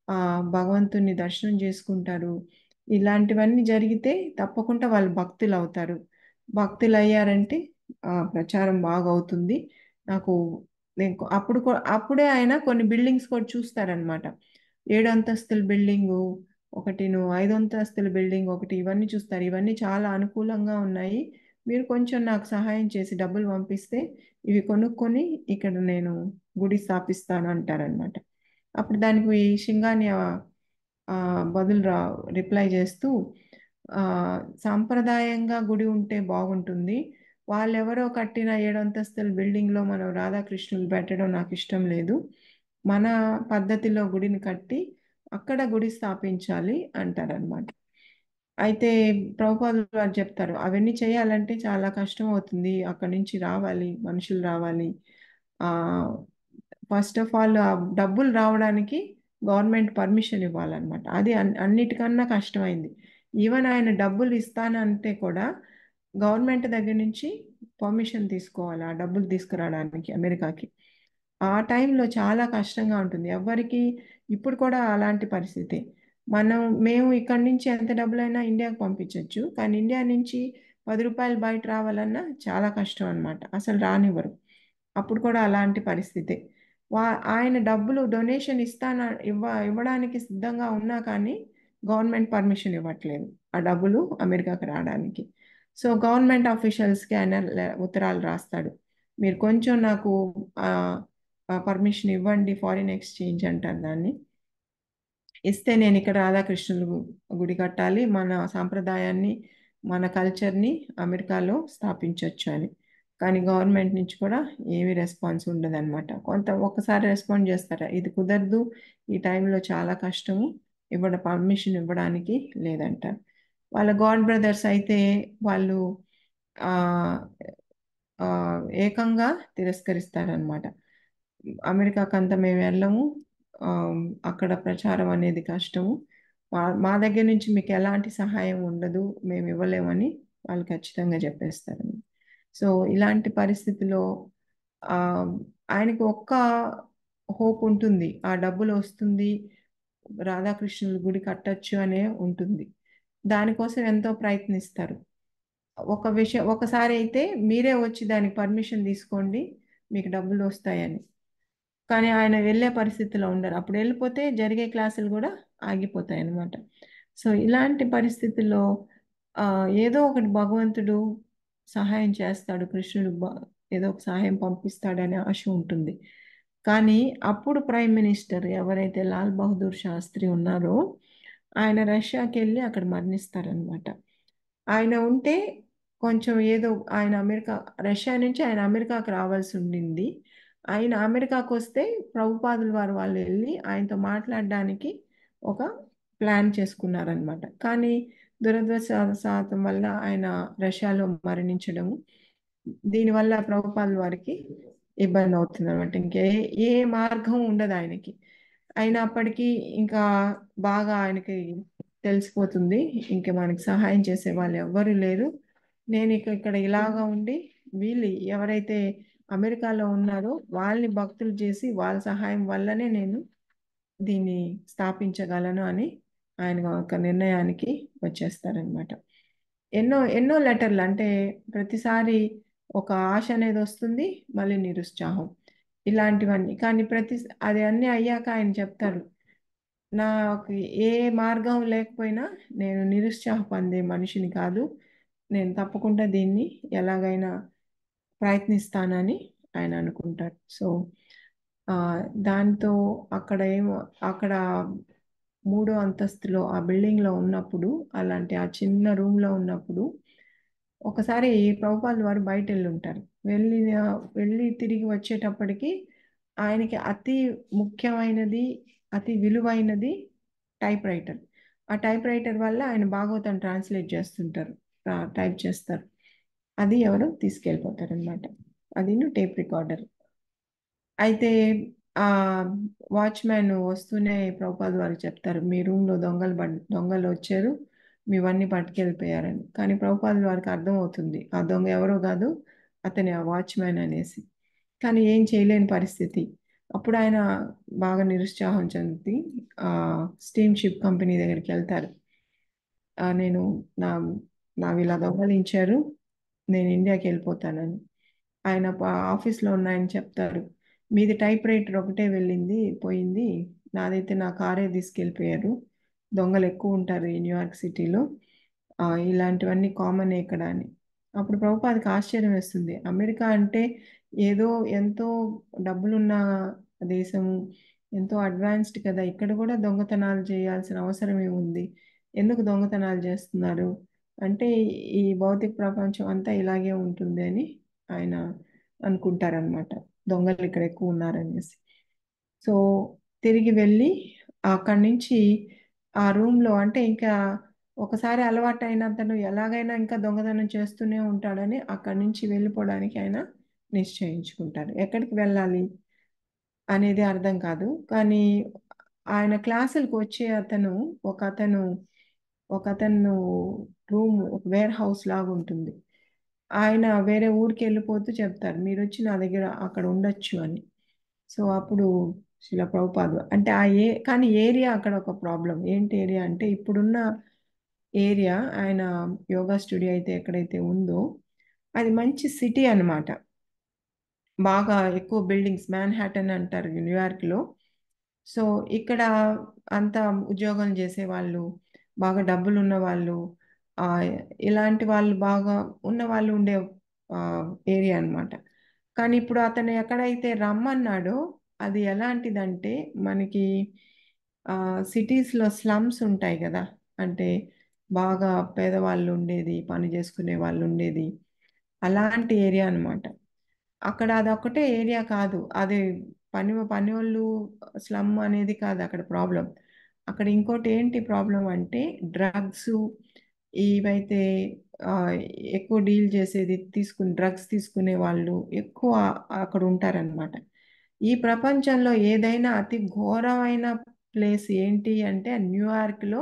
ఆ భగవంతుని దర్శనం చేసుకుంటారు. ఇలాంటివన్నీ జరిగితే తప్పకుండా వాళ్ళు భక్తులు అవుతారు. భక్తులు అయ్యారంటే ప్రచారం బాగా అవుతుంది. నాకు అప్పుడే ఆయన కొన్ని బిల్డింగ్స్ కూడా చూస్తారనమాట. 7 అంతస్తుల బిల్డింగు ఒకటి, 5 అంతస్తుల బిల్డింగ్ ఒకటి, ఇవన్నీ చూస్తారు. ఇవన్నీ చాలా అనుకూలంగా ఉన్నాయి, మీరు కొంచెం నాకు సహాయం చేసి డబ్బులు పంపిస్తే ఇవి కొనుక్కొని ఇక్కడ నేను గుడి స్థాపిస్తాను అంటారనమాట. అప్పుడు దానికి షింగాని ఆ, బదులు రిప్లై చేస్తూ, ఆ, సాంప్రదాయంగా గుడి ఉంటే బాగుంటుంది, వాళ్ళెవరో కట్టిన 7 అంతస్తుల బిల్డింగ్లో మనం రాధాకృష్ణులు పెట్టడం నాకు ఇష్టం లేదు, మన పద్ధతిలో గుడిని కట్టి అక్కడ గుడి స్థాపించాలి అంటారనమాట. అయితే ప్రభుపాదులు వారు చెప్తారు, అవన్నీ చేయాలంటే చాలా కష్టం అవుతుంది, అక్కడి నుంచి రావాలి, మనుషులు రావాలి. ఆ ఫస్ట్ ఆఫ్ ఆల్ ఆ డబ్బులు రావడానికి గవర్నమెంట్ పర్మిషన్ ఇవ్వాలన్నమాట. అది అన్నిటికన్నా కష్టమైంది. ఈవెన్ ఆయన డబ్బులు ఇస్తానంటే కూడా గవర్నమెంట్ దగ్గర నుంచి పర్మిషన్ తీసుకోవాలి ఆ డబ్బులు తీసుకురావడానికి అమెరికాకి. ఆ టైంలో చాలా కష్టంగా ఉంటుంది ఎవరికి. ఇప్పుడు కూడా అలాంటి పరిస్థితి. మనం మేము ఇక్కడి నుంచి ఎంత డబ్బులైనా ఇండియాకి పంపించవచ్చు, కానీ ఇండియా నుంచి 10 రూపాయలు బయట రావాలన్నా చాలా కష్టం అన్నమాట, అసలు రానివ్వరు. అప్పుడు కూడా అలాంటి పరిస్థితి. ఆయన డబ్బులు డొనేషన్ ఇవ్వడానికి సిద్ధంగా ఉన్నా కానీ గవర్నమెంట్ పర్మిషన్ ఇవ్వట్లేదు ఆ డబ్బులు అమెరికాకి రావడానికి. సో గవర్నమెంట్ ఆఫీషియల్స్కి ఆయన ఉత్తరాలు రాస్తాడు, మీరు కొంచెం నాకు పర్మిషన్ ఇవ్వండి, ఫారిన్ ఎక్స్చేంజ్ అంటారు దాన్ని, ఇస్తే నేను ఇక్కడ రాధాకృష్ణులు గుడి కట్టాలి, మన సాంప్రదాయాన్ని, మన కల్చర్ని అమెరికాలో స్థాపించవచ్చు అని. కానీ గవర్నమెంట్ నుంచి కూడా ఏమీ రెస్పాన్స్ ఉండదన్నమాట. ఒక్కసారి రెస్పాండ్ చేస్తారా, ఇది కుదరదు, ఈ టైంలో చాలా కష్టము, పర్మిషన్ ఇవ్వడానికి లేదంటారు. వాళ్ళ గాడ్ బ్రదర్స్ అయితే వాళ్ళు ఆ, ఆ, ఏకంగా తిరస్కరిస్తారనమాట. అమెరికాకంతా మేము వెళ్ళము, ఆ, అక్కడ ప్రచారం అనేది కష్టము, మా దగ్గర నుంచి మీకు ఎలాంటి సహాయం ఉండదు, మేము ఇవ్వలేమని వాళ్ళు ఖచ్చితంగా చెప్పేస్తారు. సో ఇలాంటి పరిస్థితిలో ఆ, ఆయనకి ఒక్క హోప్ ఉంటుంది, ఆ డబ్బులు వస్తుంది, రాధాకృష్ణుల గుడి కట్టొచ్చు అనే ఉంటుంది. దానికోసం ఎంతో ప్రయత్నిస్తారు. ఒకసారి అయితే మీరే వచ్చి దానికి పర్మిషన్ తీసుకోండి, మీకు డబ్బులు వస్తాయని. కానీ ఆయన వెళ్ళే పరిస్థితిలో ఉండరు, అప్పుడు వెళ్ళిపోతే జరిగే క్లాసులు కూడా ఆగిపోతాయి అన్నమాట. సో ఇలాంటి పరిస్థితుల్లో ఆ, ఏదో ఒకటి భగవంతుడు సహాయం చేస్తాడు, కృష్ణుడు ఏదో ఒక సహాయం పంపిస్తాడనే ఆశ ఉంటుంది. కానీ అప్పుడు ప్రైమ్ మినిస్టర్ ఎవరైతే లాల్ బహదూర్ శాస్త్రి ఉన్నారో ఆయన రష్యాకి వెళ్ళి అక్కడ మరణిస్తారనమాట. ఆయన ఉంటే కొంచెం ఏదో, ఆయన రష్యా నుంచి ఆయన అమెరికాకు రావాల్సి ఉండింది. ఆయన అమెరికాకు వస్తే ప్రభుపాదుల వారు వాళ్ళు వెళ్ళి ఆయనతో మాట్లాడడానికి ఒక ప్లాన్ చేసుకున్నారనమాట. కానీ దురదృష్టవశాతం వల్ల ఆయన రష్యాలో మరణించడము, దీనివల్ల ప్రభుపాదుల వారికి ఇబ్బంది అవుతుంది అనమాట. ఏ మార్గం ఉండదు ఆయనకి. అయినప్పటికీ ఇంకా బాగా ఆయనకి తెలిసిపోతుంది, ఇంక మనకి సహాయం చేసే వాళ్ళు ఎవ్వరు లేరు, నేను ఇక్కడ ఇలాగా ఉండి వీళ్ళు ఎవరైతే అమెరికాలో ఉన్నారో వాళ్ళని భక్తులు చేసి వాళ్ళ సహాయం వల్లనే నేను దీన్ని స్థాపించగలను అని ఆయన ఒక నిర్ణయానికి వచ్చేస్తారనమాట. ఎన్నో ఎన్నో లెటర్లు అంటే ప్రతిసారి ఒక ఆశ అనేది వస్తుంది, మళ్ళీ నిరుత్సాహం, ఇలాంటివన్నీ. కానీ అది అన్నీ అయ్యాక ఆయన చెప్తారు, నాకు ఏ మార్గం లేకపోయినా నేను నిరుత్సాహపొందే మనిషిని కాదు, నేను తప్పకుండా దీన్ని ఎలాగైనా ప్రయత్నిస్తానని ఆయన అనుకుంటారు. సో ఆ, దాంతో అక్కడ 3వ అంతస్తులో ఆ బిల్డింగ్లో ఉన్నప్పుడు, అలాంటి ఆ చిన్న రూమ్లో ఉన్నప్పుడు ఒకసారి ప్రభుపాల్ వారు బయట వెళ్ళి ఉంటారు. వెళ్ళి తిరిగి వచ్చేటప్పటికి ఆయనకి అతి ముఖ్యమైనది, అతి విలువైనది టైప్ రైటర్. ఆ టైప్ రైటర్ వల్ల ఆయన భాగవతం ట్రాన్స్లేట్ చేస్తుంటారు, టైప్ చేస్తారు. అది ఎవరు తీసుకెళ్ళిపోతారనమాట. అది టేప్ రికార్డర్. అయితే ఆ వాచ్‌మ్యాన్ వస్తూనే ప్రభుపాద వారు చెప్తారు, మీ రూమ్‌లో దొంగలు వచ్చారు, మీవన్నీ పట్టుకెళ్ళిపోయారని. కానీ ప్రభుపాదుల వారికి అర్థమవుతుంది, ఆ దొంగ ఎవరో కాదు, అతనే ఆ వాచ్‌మ్యాన్ అనేసి. కానీ ఏం చేయలేని పరిస్థితి. అప్పుడు ఆయన బాగా నిరుత్సాహం చెంది స్టీమ్‌షిప్ కంపెనీ దగ్గరికి వెళ్తారు. నేను నా నావి ఇలా దొంగలించారు, నేను ఇండియాకి వెళ్ళిపోతానని. ఆయన ఆఫీస్లో ఉన్న ఆయన చెప్తారు, మీది టైప్ రైటర్ ఒకటే వెళ్ళింది పోయింది, నాదైతే నా కారే తీసుకెళ్ళిపోయారు, దొంగలు ఎక్కువ ఉంటారు ఈ న్యూయార్క్ సిటీలో, ఇలాంటివన్నీ కామన్ ఇక్కడ అని. అప్పుడు ప్రభుపాదకి ఆశ్చర్యం వేస్తుంది, అమెరికా అంటే ఏదో ఎంతో డబ్బులున్న దేశము, ఎంతో అడ్వాన్స్డ్ కదా, ఇక్కడ కూడా దొంగతనాలు చేయాల్సిన అవసరం ఏముంది, ఎందుకు దొంగతనాలు చేస్తున్నారు అంటే ఈ భౌతిక ప్రపంచం అంతా ఇలాగే ఉంటుంది అని ఆయన అనుకుంటారనమాట, దొంగలు ఇక్కడ ఎక్కువ ఉన్నారనేసి. సో తిరిగి వెళ్ళి అక్కడి నుంచి ఆ రూమ్లో, అంటే ఇంకా ఒకసారి అలవాటు అయిన అతను ఎలాగైనా ఇంకా దొంగతనం చేస్తూనే ఉంటాడని అక్కడి నుంచి వెళ్ళిపోవడానికి ఆయన నిశ్చయించుకుంటారు. ఎక్కడికి వెళ్ళాలి అనేది అర్థం కాదు. కానీ ఆయన క్లాసులకు వచ్చే అతను, ఒక అతను ఒక అతను రూమ్, ఒక వేర్ హౌస్ లాగా ఉంటుంది. ఆయన వేరే ఊరికి వెళ్ళిపోతూ చెప్తారు, మీరు వచ్చి నా దగ్గర అక్కడ ఉండొచ్చు అని. సో అప్పుడు శిల ప్రభుపాద అంటే కానీ ఏరియా అక్కడ ఒక ప్రాబ్లం. ఏంటి ఏరియా అంటే, ఇప్పుడున్న ఏరియా ఆయన యోగా స్టూడియో అయితే ఎక్కడైతే ఉందో అది మంచి సిటీ అన్నమాట. బాగా ఎక్కువ బిల్డింగ్స్, మ్యాన్హాటన్ అంటారు న్యూయార్క్లో. సో ఇక్కడ అంతా ఉద్యోగం చేసేవాళ్ళు, బాగా డబ్బులు ఉన్న వాళ్ళు, ఆ, ఇలాంటి వాళ్ళు బాగా ఉన్న వాళ్ళు ఉండే ఏరియా అన్నమాట. కానీ ఇప్పుడు అతను ఎక్కడైతే రమ్మన్నాడో అది ఎలాంటిదంటే, మనకి సిటీస్లో స్లమ్స్ ఉంటాయి కదా, అంటే బాగా పేదవాళ్ళు ఉండేది, పని చేసుకునే వాళ్ళు ఉండేది, అలాంటి ఏరియా అన్నమాట. అక్కడ అదొక్కటే ఏరియా కాదు, అది పని వాళ్ళు స్లమ్ అనేది కాదు అక్కడ ప్రాబ్లం. అక్కడ ఇంకోటి ఏంటి ప్రాబ్లం అంటే, డ్రగ్స్ ఇవైతే ఆ, ఎక్కువ డీల్ చేసేది, డ్రగ్స్ తీసుకునే వాళ్ళు ఎక్కువ అక్కడ ఉంటారనమాట. ఈ ప్రపంచంలో ఏదైనా అతి ఘోరమైన ప్లేస్ ఏంటి అంటే న్యూయార్క్లో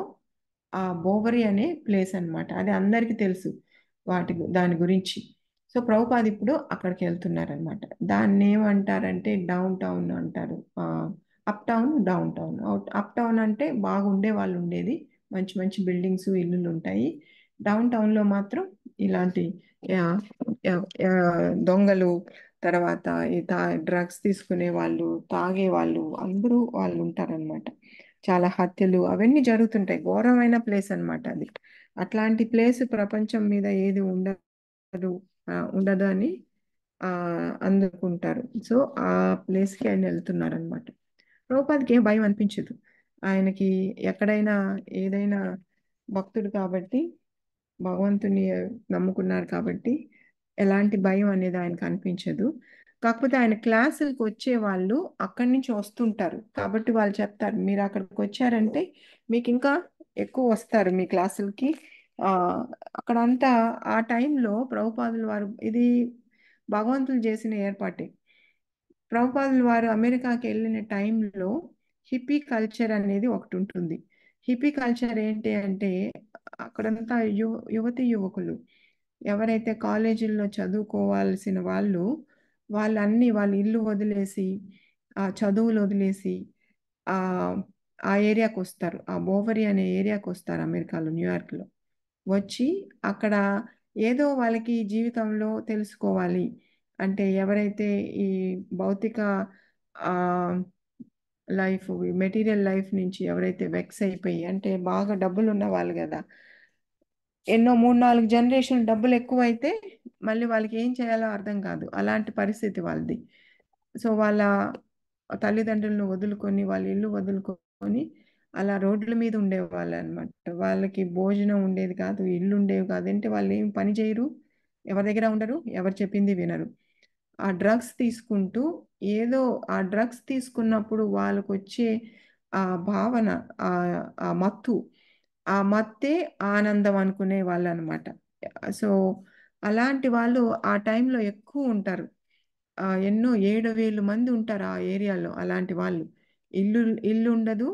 ఆ బోవరీ అనే ప్లేస్ అన్నమాట. అది అందరికీ తెలుసు దాని గురించి. సో ప్రభుపాద్ ఇప్పుడు అక్కడికి వెళ్తున్నారనమాట. దాన్ని ఏమంటారంటే డౌన్ టౌన్ అంటారు. Up town, down town. Up town అంటే బాగుండే వాళ్ళు ఉండేది, మంచి మంచి బిల్డింగ్స్ ఇల్లులు ఉంటాయి. డౌన్ టౌన్లో మాత్రం ఇలాంటి ఆ, ఆ, ఆ, దొంగలు, తర్వాత ఈ డ్రగ్స్ తీసుకునే వాళ్ళు, తాగే వాళ్ళు, అందరూ వాళ్ళు ఉంటారనమాట. చాలా హత్యలు అవన్నీ జరుగుతుంటాయి, ఘోరమైన ప్లేస్ అన్నమాట అది. అట్లాంటి ప్లేస్ ప్రపంచం మీద ఏది ఉండదు అని ఆ, అందుకుంటారు. సో ఆ ప్లేస్కి ఆయన వెళ్తున్నారు అనమాట. ప్రభుపాద్కి ఏం భయం అనిపించదు, ఆయనకి ఎక్కడైనా ఏదైనా భక్తుడు కాబట్టి, భగవంతుని నమ్ముకున్నారు కాబట్టి ఎలాంటి భయం అనేది ఆయనకు అనిపించదు. కాకపోతే ఆయన క్లాసులకు వచ్చే వాళ్ళు అక్కడి నుంచి వస్తుంటారు కాబట్టి వాళ్ళు చెప్తారు, మీరు అక్కడికి వచ్చారంటే మీకు ఇంకా ఎక్కువ వస్తారు మీ క్లాసులకి. ఆ, అక్కడంతా ఆ టైంలో ప్రభుపాదుల వారు, ఇది భగవంతులు చేసిన ఏర్పాటే. ప్రభుపాదుల వారు అమెరికాకి వెళ్ళిన టైంలో హిప్పీ కల్చర్ అనేది ఒకటి ఉంటుంది. హిప్పీ కల్చర్ ఏంటి అంటే, అక్కడంతా యువతి యువకులు ఎవరైతే కాలేజీల్లో చదువుకోవాల్సిన వాళ్ళు, వాళ్ళ ఇల్లు వదిలేసి, ఆ చదువులు వదిలేసి ఆ ఆ ఏరియాకి వస్తారు, ఆ బోవరీ అనే ఏరియాకి వస్తారు అమెరికాలో, న్యూయార్క్లో. వచ్చి అక్కడ ఏదో వాళ్ళకి జీవితంలో తెలుసుకోవాలి అంటే, ఎవరైతే ఈ భౌతిక ఆ, లైఫ్, మెటీరియల్ లైఫ్ నుంచి ఎవరైతే వెక్స్ అయిపోయి, అంటే బాగా డబ్బులు ఉన్న వాళ్ళు కదా, ఎన్నో 3-4 జనరేషన్ డబ్బులు ఎక్కువైతే మళ్ళీ వాళ్ళకి ఏం చేయాలో అర్థం కాదు, అలాంటి పరిస్థితి వాళ్ళది. సో వాళ్ళ తల్లిదండ్రులను వదులుకొని, వాళ్ళ ఇల్లు వదులుకొని అలా రోడ్ల మీద ఉండేవాళ్ళు అనమాట. వాళ్ళకి భోజనం ఉండేది కాదు, ఇల్లు ఉండేవి కాదు, అంటే వాళ్ళు ఏం పని చేయరు, ఎవరి దగ్గర ఉండరు, ఎవరు చెప్పింది వినరు. ఆ డ్రగ్స్ తీసుకుంటూ ఏదో ఆ డ్రగ్స్ తీసుకున్నప్పుడు వాళ్ళకొచ్చే ఆ భావన, ఆ ఆ మత్తు, ఆ మత్తే ఆనందం అనుకునే వాళ్ళనమాట. సో, అలాంటి వాళ్ళు ఆ టైంలో ఎక్కువ ఉంటారు. ఎన్నో 7,000 మంది ఉంటారు ఆ ఏరియాలో అలాంటి వాళ్ళు. ఇల్లు ఇల్లుండదు.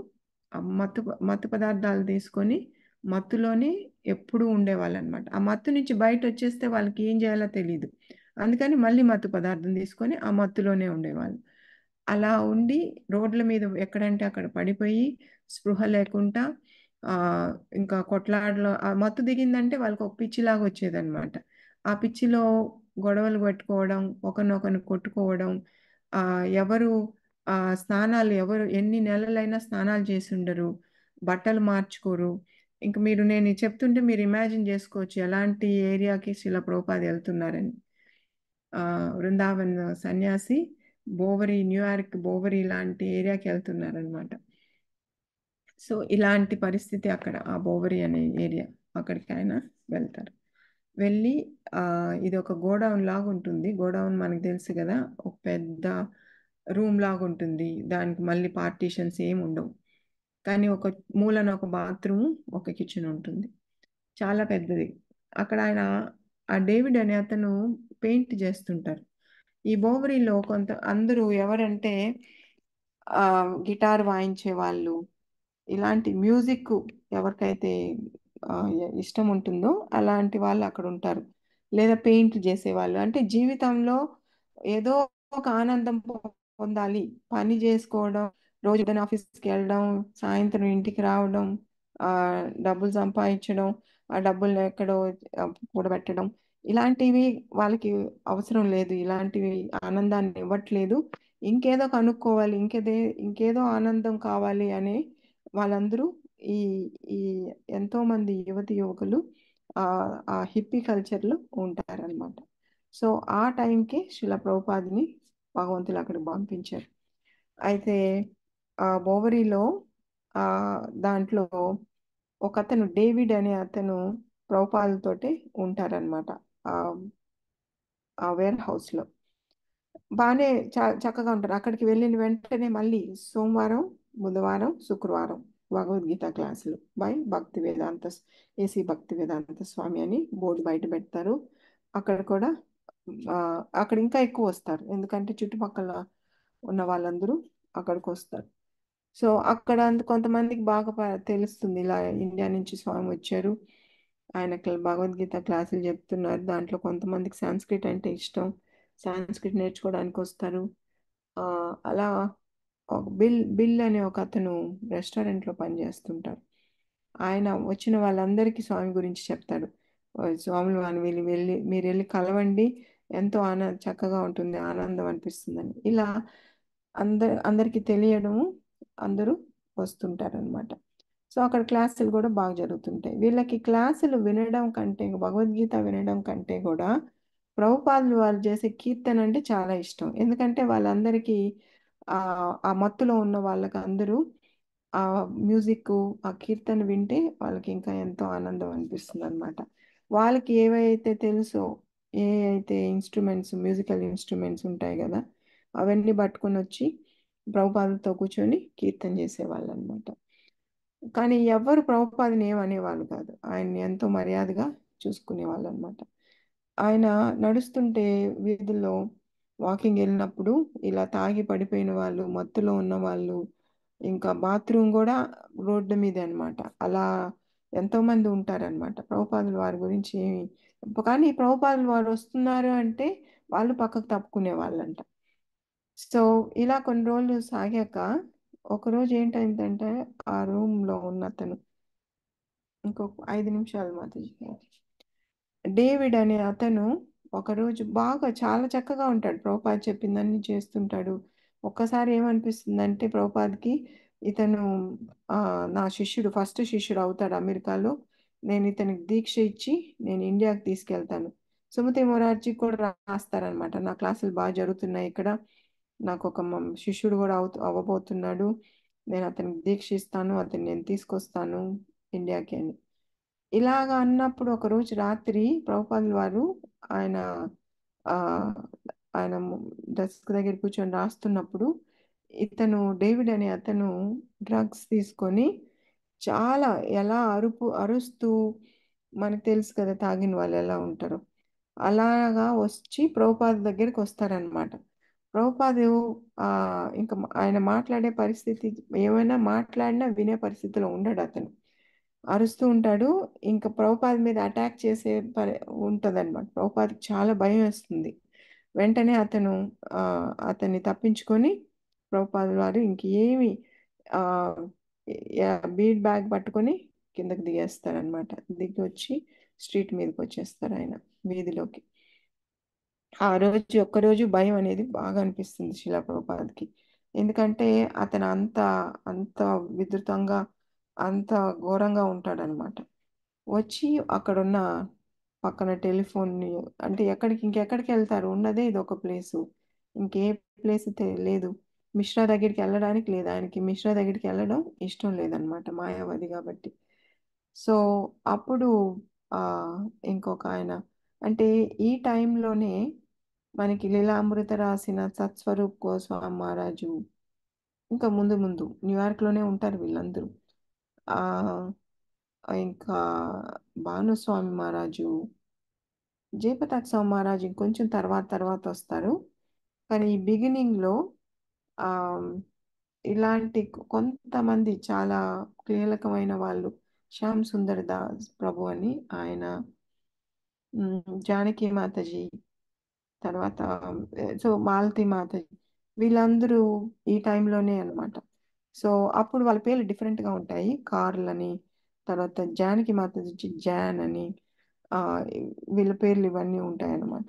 మత్తు మత్తు పదార్థాలు తీసుకొని మత్తులోనే ఎప్పుడూ ఉండేవాళ్ళనమాట. ఆ మత్తు నుంచి బయటొచ్చేస్తే వాళ్ళకి ఏం జేయాలో తెలీదు. అందుకని మళ్ళీ మత్తు పదార్థం తీసుకొని ఆ మత్తులోనే ఉండేవాళ్ళు. అలా ఉండి రోడ్ల మీద ఎక్కడంటే అక్కడ పడిపోయి స్పృహ లేకుండా ఇంకా కొట్లాటలో ఆ మత్తు దిగిందంటే వాళ్ళకొక పిచ్చిలాగా వచ్చేదనమాట. ఆ పిచ్చిలో గొడవలు పెట్టుకోవడం, ఒకరినొకరిని కొట్టుకోవడం, ఎవరు స్నానాలు ఎవరు ఎన్ని నెలలైనా స్నానాలు చేసుండరు. బట్టలు మార్చుకోరు. ఇంక నేను ఇది చెప్తుంటే మీరు ఇమాజిన్ జేసుకోవచ్చు ఎలాంటి ఏరియాకి శిల ప్రభుపాద ఎళ్తున్నారని. వృందావన్ సన్యాసి బోవరి, న్యూయార్క్ బోవరి లాంటి ఏరియాకెళ్తున్నారనమాట. సో, ఇలాంటి పరిస్థితి అక్కడ ఆ బోవరి అనే ఏరియా. అక్కడికి ఆయన వెళ్తారు. వెళ్ళి ఇదొక గోడౌన్ లాగుంటుంది. గోడౌన్ మనకు తెలుసు గదా! ఒక పెద్ద రూమ్ లాగుంటుంది. దానికి మళ్ళీ పార్టిషన్స్ ఏముండవు. కానీ ఒక మూలన ఒక బాత్రూము, ఒక కిచెన్ ఉంటుంది. చాలా పెద్దది. అక్కడ ఆయన ఆ డేవిడ్ అనే అతను పెయింట్ చేస్తుంటారు. ఈ బోవరిలో అందరూ ఎవరంటే గిటార్ వాయించే వాళ్ళు, ఇలాంటి మ్యూజిక్ ఎవరికైతే ఇష్టం ఉంటుందో అలాంటి వాళ్ళు అక్కడ ఉంటారు. లేదా పెయింట్ చేసేవాళ్ళు. అంటే జీవితంలో ఏదో ఒక ఆనందం పొందాలి. పని చేసుకోవడం, రోజు ఉదయం ఆఫీస్‌కి వెళ్ళడం, సాయంత్రం ఇంటికి రావడం, డబ్బులు సంపాదించడం, ఆ డబ్బుల్ని ఎక్కడో కూడబెట్టడం. ఇలాంటివి వాళ్ళకి అవసరం లేదు. ఇలాంటివి ఆనందాన్ని ఇవ్వట్లేదు. ఇంకేదో కనుక్కోవాలి, ఇంకేదో ఆనందం కావాలి అనే వాళ్ళందరూ ఈ ఈ ఎంతోమంది యువతీ యువకులు ఆ హిప్పీ కల్చర్‌లో ఉంటారనమాట. సో, ఆ టైంకి శిల ప్రభుపాదని భగవంతులు అక్కడికి పంపించారు. అయితే బోవరిలో దాంట్లో ఒకతను డేవిడ్ అనే అతను ప్రభుపాదులతోటి ఉంటారనమాట. ఆహ్, ఆ వేర్ హౌస్‌లో. బానే చక్కగా ఉంటారు. అక్కడికి వెళ్ళిన వెంటనే మళ్ళీ సోమవారం, బుధవారం, శుక్రవారం భగవద్గీత క్లాసులు బై భక్తి వేదాంత ఏసీ భక్తి వేదాంత స్వామి అని బోర్డు బయట పెడతారు. అక్కడ కూడా అక్కడ ఇంకా ఎక్కువొస్తారు. ఎందుకంటే చుట్టుపక్కల ఉన్న వాళ్ళందరూ అక్కడికొస్తారు. సో, అక్కడ కొంతమందికి బాగా తెలుస్తుంది. ఇలా ఇండియా నుంచి స్వామి వచ్చారు. ఆయన భగవద్గీత క్లాసులు చెప్తున్నారు. దాంట్లో కొంతమందికి సాంస్క్రిట్ అంటే ఇష్టం. సాంస్క్రిట్ నేర్చుకోవడానికొస్తారు. అలా బిల్ అనే ఒకతను రెస్టారెంట్‌లో పనిచేస్తుంటారు. ఆయన వచ్చిన వాళ్ళందరికీ స్వామి గురించి చెప్తాడు. స్వాములు వారిని మీరెళ్లి కలవండి. ఎంతో చక్కగా ఉంటుంది. ఆనందం అనిపిస్తుందని. ఇలా అందరికి తెలియడము, అందరూ వస్తుంటారనమాట. సో, అక్కడ క్లాసులు గూడా బాగా జరుగుతుంటాయి. వీళ్ళకి క్లాసులు వినడం కంటే, భగవద్గీత వినడం కంటే గూడా ప్రభుపాదులు వాళ్ళు చేసే కీర్తన అంటే చాలా ఇష్టం. ఎందుకంటే వాళ్ళందరికీ ఆ మత్తులో ఉన్న వాళ్ళకందరూ ఆ మ్యూజిక్కు, ఆ కీర్తన వింటే వాళ్ళకి ఇంకా ఎంతో ఆనందం అనిపిస్తుందనమాట. వాళ్ళకి ఏవైతే తెలుసో, ఏ అయితే మ్యూజికల్ ఇన్‌స్ట్రుమెంట్స్ ఉంటాయి గదా! అవన్నీ పట్టుకొనొచ్చి ప్రభుపాదులతో కూర్చొని కీర్తన చేసేవాళ్ళనమాట. కానీ ఎవ్వరు ప్రభుపాదని ఏమనేవాళ్ళు కాదు. ఆయన్ని ఎంతో మర్యాదగా చూసుకునేవాళ్ళనమాట. ఆయన నడుస్తుంటే వీధుల్లో వాకింగెళ్ళినప్పుడు ఇలా తాగి పడిపోయిన వాళ్ళు, మత్తులో ఉన్నవాళ్ళు, ఇంకా బాత్రూమ్ గూడా రోడ్డు మీదే అనమాట. అలా ఎంతోమంది ఉంటారనమాట. ప్రభుపాదులు వారి గురించి కానీ ప్రభుపాదులు వారు వస్తున్నారు అంటే వాళ్ళు పక్కకు తప్పుకునేవాళ్ళంట. సో, ఇలా కొన్ని రోజులు సాగాక ఒకరోజు ఏంటయిందంటే ఆ రూమ్‌లో ఉన్నతను ఇంకొక 5 నిమిషాలు మాతాజీ. డేవిడ్ అనే అతను ఒకరోజు బాగా చాలా చక్కగా ఉంటాడు. ప్రభుపాద చెప్పిందన్నీ చేస్తుంటాడు. ఒక్కసారి ఏమనిపిస్తుందంటే ప్రభుపాద్‌కి ఇతను నా శిష్యుడు ఫస్ట్ శిష్యుడు అవుతాడు అమెరికాలో. నేను ఇతనికి దీక్ష ఇచ్చి నేను ఇండియాకి తీసుకెళ్తాను. సుమతి మొరార్జీ కూడా రాస్తారనమాట. నా క్లాసులు జరుగుతున్నాయి ఇక్కడ. నాకొక శిష్యుడు గూడా అవ్వబోతున్నాడు. నేను అతనికి దీక్ష ఇస్తాను. అతన్ని నేను తీసుకొస్తాను ఇండియాకి అని. ఇలాగ అన్నప్పుడు ఒకరోజు రాత్రి ప్రభుపాదుల వారు ఆయన ఆహ్, ఆయన డెస్క్ దగ్గర కూర్చొని రాస్తున్నప్పుడు ఇతను డేవిడ్ అనే అతను డ్రగ్స్ తీసుకొని చాలా ఎలా అరుస్తూ, మనకు తెలుసు కదా తాగిన వాళ్ళు ఎలా ఉంటారో, అలాగా వచ్చి ప్రభుపాద దగ్గరికి వస్తారనమాట. ప్రభుపాదు ఆ, ఇంకా ఆయన మాట్లాడే పరిస్థితి, ఏమైనా మాట్లాడినా వినే పరిస్థితిలో ఉండడు అతను. అరుస్తూ ఉంటాడు. ఇంకా ప్రభుపాద మీద అటాక్ చేసే ఉంటదన్నమాట. ప్రభుపాదకి చాలా భయం వేస్తుంది. వెంటనే అతను ఆ, అతన్ని తప్పించుకొని ప్రభుపాద వారు ఇంకేమి ఆ, బీడ్ బ్యాగ్ పట్టుకొని కిందకి దిగేస్తారనమాట. దిగి వచ్చి స్ట్రీట్ మీదకి వచ్చేస్తారు ఆయన, వీధిలోకి. ఆ రోజు ఒక్కరోజు భయం అనేది బాగా అనిపిస్తుంది శిలా ప్రభుపాద్కి. ఎందుకంటే అతను అంత అంత విధృతంగా, అంత ఘోరంగా ఉంటాడనమాట. వచ్చి అక్కడున్న పక్కన టెలిఫోన్ని, అంటే ఇంకెక్కడికి వెళ్తారు, ఉన్నదే ఇది ఒక ప్లేసు, ఇంకే ప్లేస్ లేదు. మిశ్రా దగ్గరికి వెళ్ళడానికి లేదు, ఆయనకి మిశ్రా దగ్గరికి వెళ్ళడం ఇష్టం లేదనమాట, మాయావాది కాబట్టి. సో అప్పుడు ఆ ఇంకొక ఆయన, అంటే ఈ టైంలోనే మనకి లీలామృత రాసిన సత్స్వరూప్ గోస్వామి మహారాజు, ఇంకా ముందు ముందు న్యూయార్క్లోనే ఉంటారు వీళ్ళందరూ. ఆ ఇంకా భానుస్వామి మహారాజు, జయపతాక్ స్వామి మహారాజు ఇంకొంచెం తర్వాత తర్వాత వస్తారు. కానీ ఈ బిగినింగ్లో ఆ ఇలాంటి కొంతమంది చాలా కీలకమైన వాళ్ళు, శ్యామ్ సుందర్ దాస్ ప్రభు అని ఆయన, జానకి మాతాజీ, తర్వాత సో మాలతి మాతాజీ, వీళ్ళందరూ ఈ టైంలోనే అన్నమాట. సో అప్పుడు వాళ్ళ పేర్లు డిఫరెంట్గా ఉంటాయి, కార్ల్ అని, తర్వాత జానకి మాతాజీ వచ్చి జాన్ అని, ఆ, వీళ్ళ పేర్లు ఇవన్నీ ఉంటాయి అన్నమాట.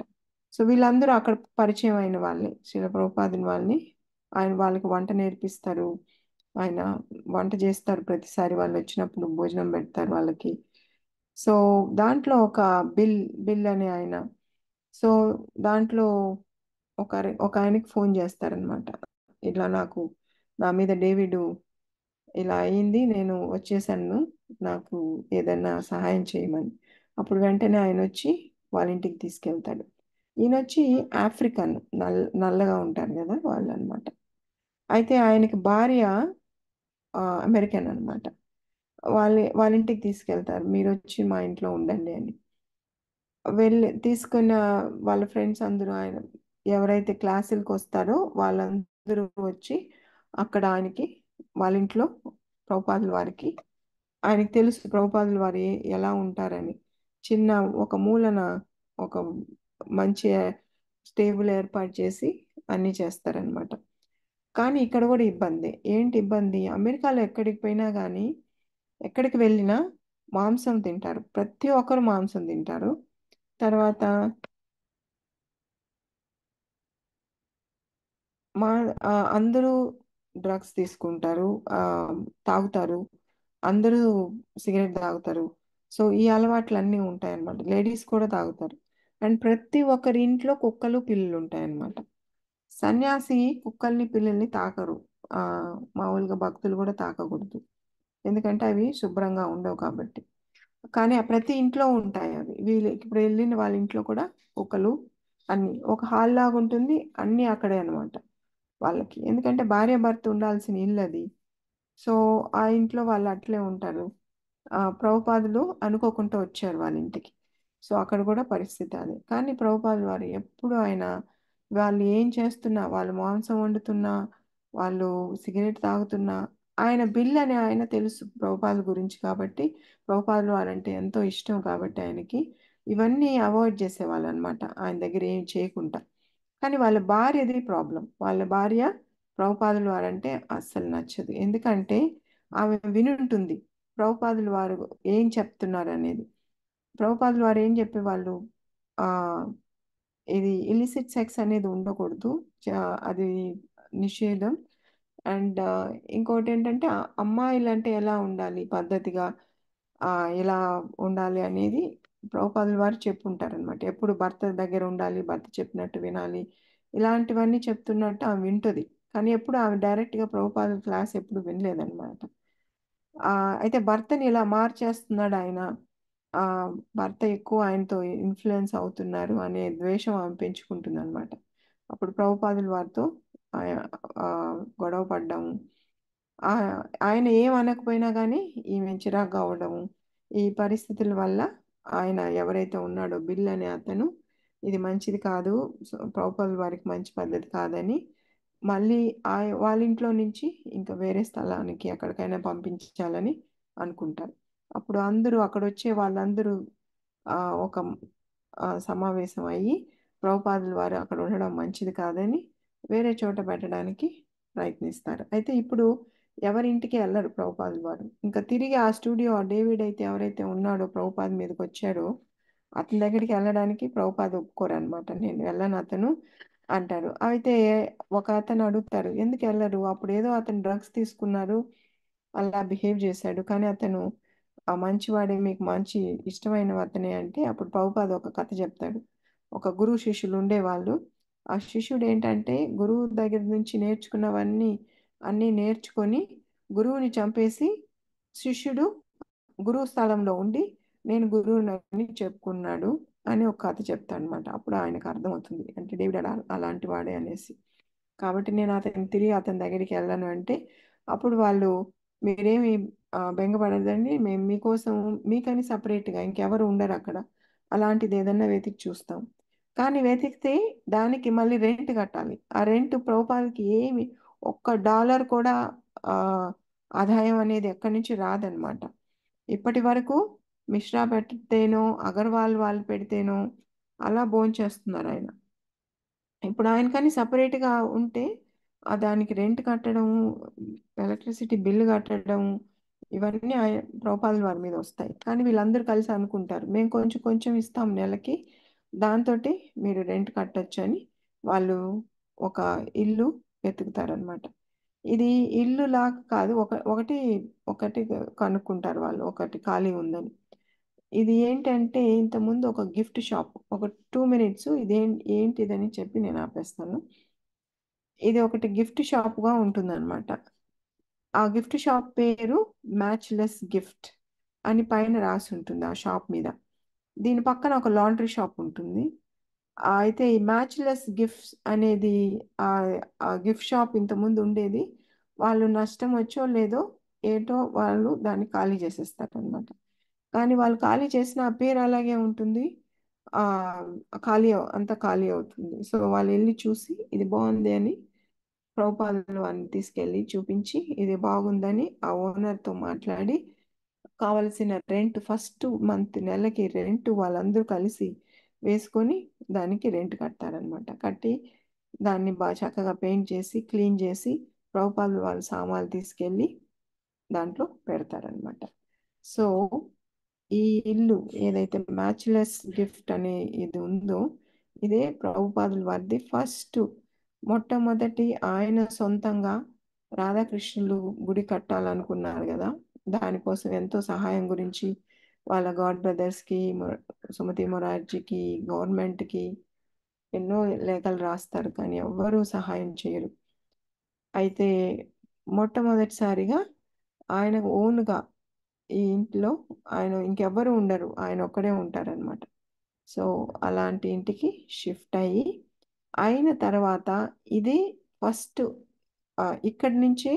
సో వీళ్ళందరూ అక్కడ పరిచయం అయిన వాళ్ళే, శిల ప్రభుపాదిని వాళ్ళని. ఆయన వాళ్ళకి వంట నేర్పిస్తారు, ఆయన వంట చేస్తారు, ప్రతిసారి వాళ్ళు వచ్చినప్పుడు భోజనం పెడతారు వాళ్ళకి. సో దాంట్లో ఒక బిల్ బిల్ అనే ఆయన, సో దాంట్లో ఒక ఆయనకి ఫోన్ చేస్తారనమాట. ఇట్లా నా మీద డేవిడ్ ఇలా అయింది, నేను వచ్చేసాను, నాకు ఏదైనా సహాయం చేయమని. అప్పుడు వెంటనే ఆయన వచ్చి వాళ్ళ ఇంటికి తీసుకెళ్తాడు. ఈయన వచ్చి ఆఫ్రికన్, నల్లగా ఉంటారు కదా వాళ్ళు అనమాట. అయితే ఆయనకి భార్య అమెరికన్ అనమాట. వాళ్ళ ఇంటికి తీసుకెళ్తారు, మీరు వచ్చి మా ఇంట్లో ఉండండి అని. వెళ్ళి తీసుకున్న వాళ్ళ ఫ్రెండ్స్ అందరూ, ఆయన ఎవరైతే క్లాసులకు వస్తారో వాళ్ళందరూ వచ్చి అక్కడ ఆయనకి, వాళ్ళ ఇంట్లో ప్రభుపాదుల వారికి, ఆయనకి తెలుసు ప్రభుపాదుల వారు ఎలా ఉంటారని. చిన్న ఒక మూలన ఒక మంచి స్టేబుల్ ఏర్పాటు చేసి అన్నీ చేస్తారనమాట. కానీ ఇక్కడ కూడా ఇబ్బంది. ఏంటి ఇబ్బంది? అమెరికాలో ఎక్కడికి పోయినా కానీ, ఎక్కడికి వెళ్ళినా మాంసం తింటారు, ప్రతి ఒక్కరు మాంసం తింటారు. తర్వాత మా అందరూ డ్రగ్స్ తీసుకుంటారు, ఆ, తాగుతారు, అందరూ సిగరెట్ తాగుతారు. సో ఈ అలవాట్లు అన్నీ ఉంటాయన్నమాట. లేడీస్ కూడా తాగుతారు. అండ్ ప్రతి ఒక్కరి ఇంట్లో కుక్కలు పిల్లులు ఉంటాయన్నమాట. సన్యాసి కుక్కల్ని పిల్లల్ని తాకరు. ఆ, మామూలుగా భక్తులు కూడా తాకకూడదు, ఎందుకంటే అవి శుభ్రంగా ఉండవు కాబట్టి. కానీ ఆ ప్రతి ఇంట్లో ఉంటాయి అవి. వీళ్ళు ఇప్పుడు వెళ్ళిన వాళ్ళ ఇంట్లో కూడా కుక్కలు, అన్ని ఒక హాల్ లాగా ఉంటుంది, అన్నీ అక్కడే అన్నమాట వాళ్ళకి. ఎందుకంటే భార్య భర్త ఉండాల్సిన ఇల్లు అది. సో ఆ ఇంట్లో వాళ్ళు అట్లే ఉంటారు. ప్రభుపాదులు అనుకోకుండా వచ్చారు వాళ్ళ ఇంటికి. సో అక్కడ కూడా పరిస్థితి అదే. కానీ ప్రభుపాదులు వారు ఎప్పుడు ఆయన, వాళ్ళు ఏం చేస్తున్నా, వాళ్ళు మాంసం వండుతున్నా, వాళ్ళు సిగరెట్ తాగుతున్నా, ఆయన బిల్ అని ఆయన తెలుసు ప్రభుపాదుల గురించి కాబట్టి, ప్రభుపాదులు వారంటే ఎంతో ఇష్టం కాబట్టి ఆయనకి ఇవన్నీ అవాయిడ్ చేసేవాళ్ళు అనమాట, ఆయన దగ్గర ఏం చేయకుండా. కానీ వాళ్ళ భార్యది ప్రాబ్లం. వాళ్ళ భార్య ప్రభుపాదుల వారంటే అస్సలు నచ్చదు. ఎందుకంటే ఆమె వినుంటుంది ప్రభుపాదుల వారు ఏం చెప్తున్నారు అనేది. ప్రభుపాదుల వారు ఏం చెప్పేవాళ్ళు, ఆ ఇది ఇలిసిట్ సెక్స్ అనేది ఉండకూడదు, అది నిషేధం. అండ్ ఇంకోటి ఏంటంటే అమ్మాయిలు అంటే ఎలా ఉండాలి పద్ధతిగా, ఆ, ఎలా ఉండాలి అనేది ప్రభుపాదుల వారు చెప్పుంటారనమాట. ఎప్పుడు భర్త దగ్గర ఉండాలి, భర్త చెప్పినట్టు వినాలి, ఇలాంటివన్నీ చెప్తున్నట్టు ఆమె వింటుంది. కానీ ఎప్పుడు ఆమె డైరెక్ట్గా ప్రభుపాదుల క్లాస్ ఎప్పుడు వినలేదన్నమాట. ఆ, అయితే భర్తని ఇలా మార్చేస్తున్నాడు ఆయన, ఆ, భర్త ఎక్కువ ఆయనతో ఇన్ఫ్లుయెన్స్ అవుతున్నారు అనే ద్వేషం ఆమె పెంచుకుంటుంది అనమాట. అప్పుడు ప్రభుపాదుల వారితో ఆయ- ఆ, గొడవ పడ్డాము. ఆయన ఏం అనకపోయినా కానీ ఈమె చిరాకు అవడము, ఈ పరిస్థితుల వల్ల ఆయన ఎవరైతే ఉన్నాడో బిల్ అనే అతను ఇది మంచిది కాదు, ప్రభుపాదుల వారికి మంచి పద్ధతి కాదని మళ్ళీ వాళ్ళ ఇంట్లో నుంచి ఇంకా వేరే స్థలానికి ఎక్కడికైనా పంపించాలని అనుకుంటారు. అప్పుడు అందరూ అక్కడ వచ్చే వాళ్ళందరూ ఒక సమావేశం అయ్యి ప్రభుపాదుల వారు అక్కడ ఉండడం మంచిది కాదని వేరే చోట పెట్టడానికి ప్రయత్నిస్తారు. అయితే ఇప్పుడు ఎవరింటికి వెళ్ళరు ప్రభుపాదుల వారు. ఇంకా తిరిగి ఆ స్టూడియో ఆ డేవిడ్ అయితే ఎవరైతే ఉన్నాడో ప్రభుపాద మీదకి వచ్చాడో అతని దగ్గరికి వెళ్ళడానికి ప్రభుపాద ఒప్పుకోరు అనమాట. నేను వెళ్ళను అతను అంటారు. అయితే ఒక అతను అడుగుతారు ఎందుకు వెళ్ళరు, అప్పుడు ఏదో అతను డ్రగ్స్ తీసుకున్నారు, అలా బిహేవ్ చేశాడు, కానీ అతను ఆ మంచివాడే, మీకు మంచి ఇష్టమైన అతనే అంటే అప్పుడు ప్రభుపాద ఒక కథ చెప్తాడు. ఒక గురువు శిష్యులు ఉండేవాళ్ళు. ఆ శిష్యుడు ఏంటంటే గురువు దగ్గర నుంచి నేర్చుకున్నవన్నీ అన్నీ నేర్చుకొని గురువుని చంపేసి శిష్యుడు గురువు స్థలంలో ఉండి నేను గురువునని చెప్పుకున్నాడు అని ఒక కథ చెప్తాడు అనమాట. అప్పుడు ఆయనకు అర్థమవుతుంది అంటే డేవిడ్ అలాంటి వాడే అనేసి. కాబట్టి నేను అతను తిరిగి అతని దగ్గరికి వెళ్ళను అంటే అప్పుడు వాళ్ళు మీరేమి బెంగపడదండి, మేము మీకోసం మీకని సపరేట్గా ఇంకెవరు ఉండరు అక్కడ, అలాంటిది ఏదన్నా వెతికి చూస్తాం. కానీ వెతికితే దానికి మళ్ళీ రెంట్ కట్టాలి. ఆ రెంట్ ప్రభుపాలకి ఏమి $1 కూడా ఆ, ఆదాయం అనేది ఎక్కడి నుంచి రాదనమాట. ఇప్పటి వరకు మిశ్రా పెడితేనో అగర్వాల్ వాళ్ళు పెడితేనో అలా భోంచేస్తున్నారు ఆయన. ఇప్పుడు ఆయనకని సపరేట్గా ఉంటే దానికి రెంట్ కట్టడం, ఎలక్ట్రిసిటీ బిల్లు కట్టడం, ఇవన్నీ ప్రభుపాదుల వారి మీద వస్తాయి. కానీ వీళ్ళందరూ కలిసి అనుకుంటారు మేము కొంచెం కొంచెం ఇస్తాం నెలకి, దాంతో మీరు రెంట్ కట్టొచ్చు అని వాళ్ళు ఒక ఇల్లు వెతుకుతారనమాట. ఇది ఇల్లు లాగా కాదు, ఒకటి ఒకటి కనుక్కుంటారు వాళ్ళు, ఒకటి ఖాళీ ఉందని. ఇది ఏంటంటే ఇంతకుముందు ఒక గిఫ్ట్ షాప్, ఒక 2 minutes ఇది ఏంటిదని చెప్పి నేను ఆపేస్తాను. ఇది ఒకటి గిఫ్ట్ షాప్గా ఉంటుందన్నమాట. ఆ గిఫ్ట్ షాప్ పేరు మ్యాచ్లెస్ గిఫ్ట్ అని పైన రాసి ఉంటుంది ఆ షాప్ మీద. దీని పక్కన ఒక లాండ్రీ షాప్ ఉంటుంది. అయితే ఈ మ్యాచ్లెస్ గిఫ్ట్స్ అనేది ఆ ఆ గిఫ్ట్ షాప్ ఇంతకుముందు ఉండేది. వాళ్ళు నష్టం వచ్చో లేదో ఏటో వాళ్ళు దాన్ని ఖాళీ చేసేస్తారు అనమాట. కానీ వాళ్ళు ఖాళీ చేసిన ఆ పేరు అలాగే ఉంటుంది. ఆ అంతా ఖాళీ అవుతుంది. సో వాళ్ళు వెళ్ళి చూసి ఇది బాగుంది అని ప్రభుపాదులు వారిని తీసుకెళ్ళి చూపించి ఇది బాగుందని ఆ ఓనర్తో మాట్లాడి కావలసిన రెంట్ ఫస్ట్ మంత్ నెలకి రెంట్ వాళ్ళందరూ కలిసి వేసుకొని దానికి రెంట్ కట్టారనమాట. కట్టి దాన్ని బాగా చక్కగా పెయింట్ చేసి క్లీన్ చేసి ప్రభుపాదులు వాళ్ళ సామాన్లు తీసుకెళ్ళి దాంట్లో పెడతారనమాట. సో ఈ ఇల్లు ఏదైతే మ్యాచ్లెస్ గిఫ్ట్ అనే ఇది ఉందో ఇదే ప్రభుపాదుల వారిది ఫస్ట్, మొట్టమొదటి ఆయన సొంతంగా రాధాకృష్ణులు గుడి కట్టాలనుకున్నారు కదా, దానికోసం ఎంతో సహాయం గురించి వాళ్ళ గాడ్ బ్రదర్స్కి, సుమతి మొరార్జీకి, గవర్నమెంట్కి ఎన్నో లేఖలు రాస్తారు కానీ ఎవ్వరూ సహాయం చేయరు. అయితే మొట్టమొదటిసారిగా ఆయన ఓన్గా ఈ ఇంట్లో ఆయన ఇంకెవ్వరు ఉండరు, ఆయన ఒక్కడే ఉంటారనమాట. సో అలాంటి ఇంటికి షిఫ్ట్ అయ్యి అయిన తర్వాత ఇది ఫస్ట్ ఇక్కడి నుంచే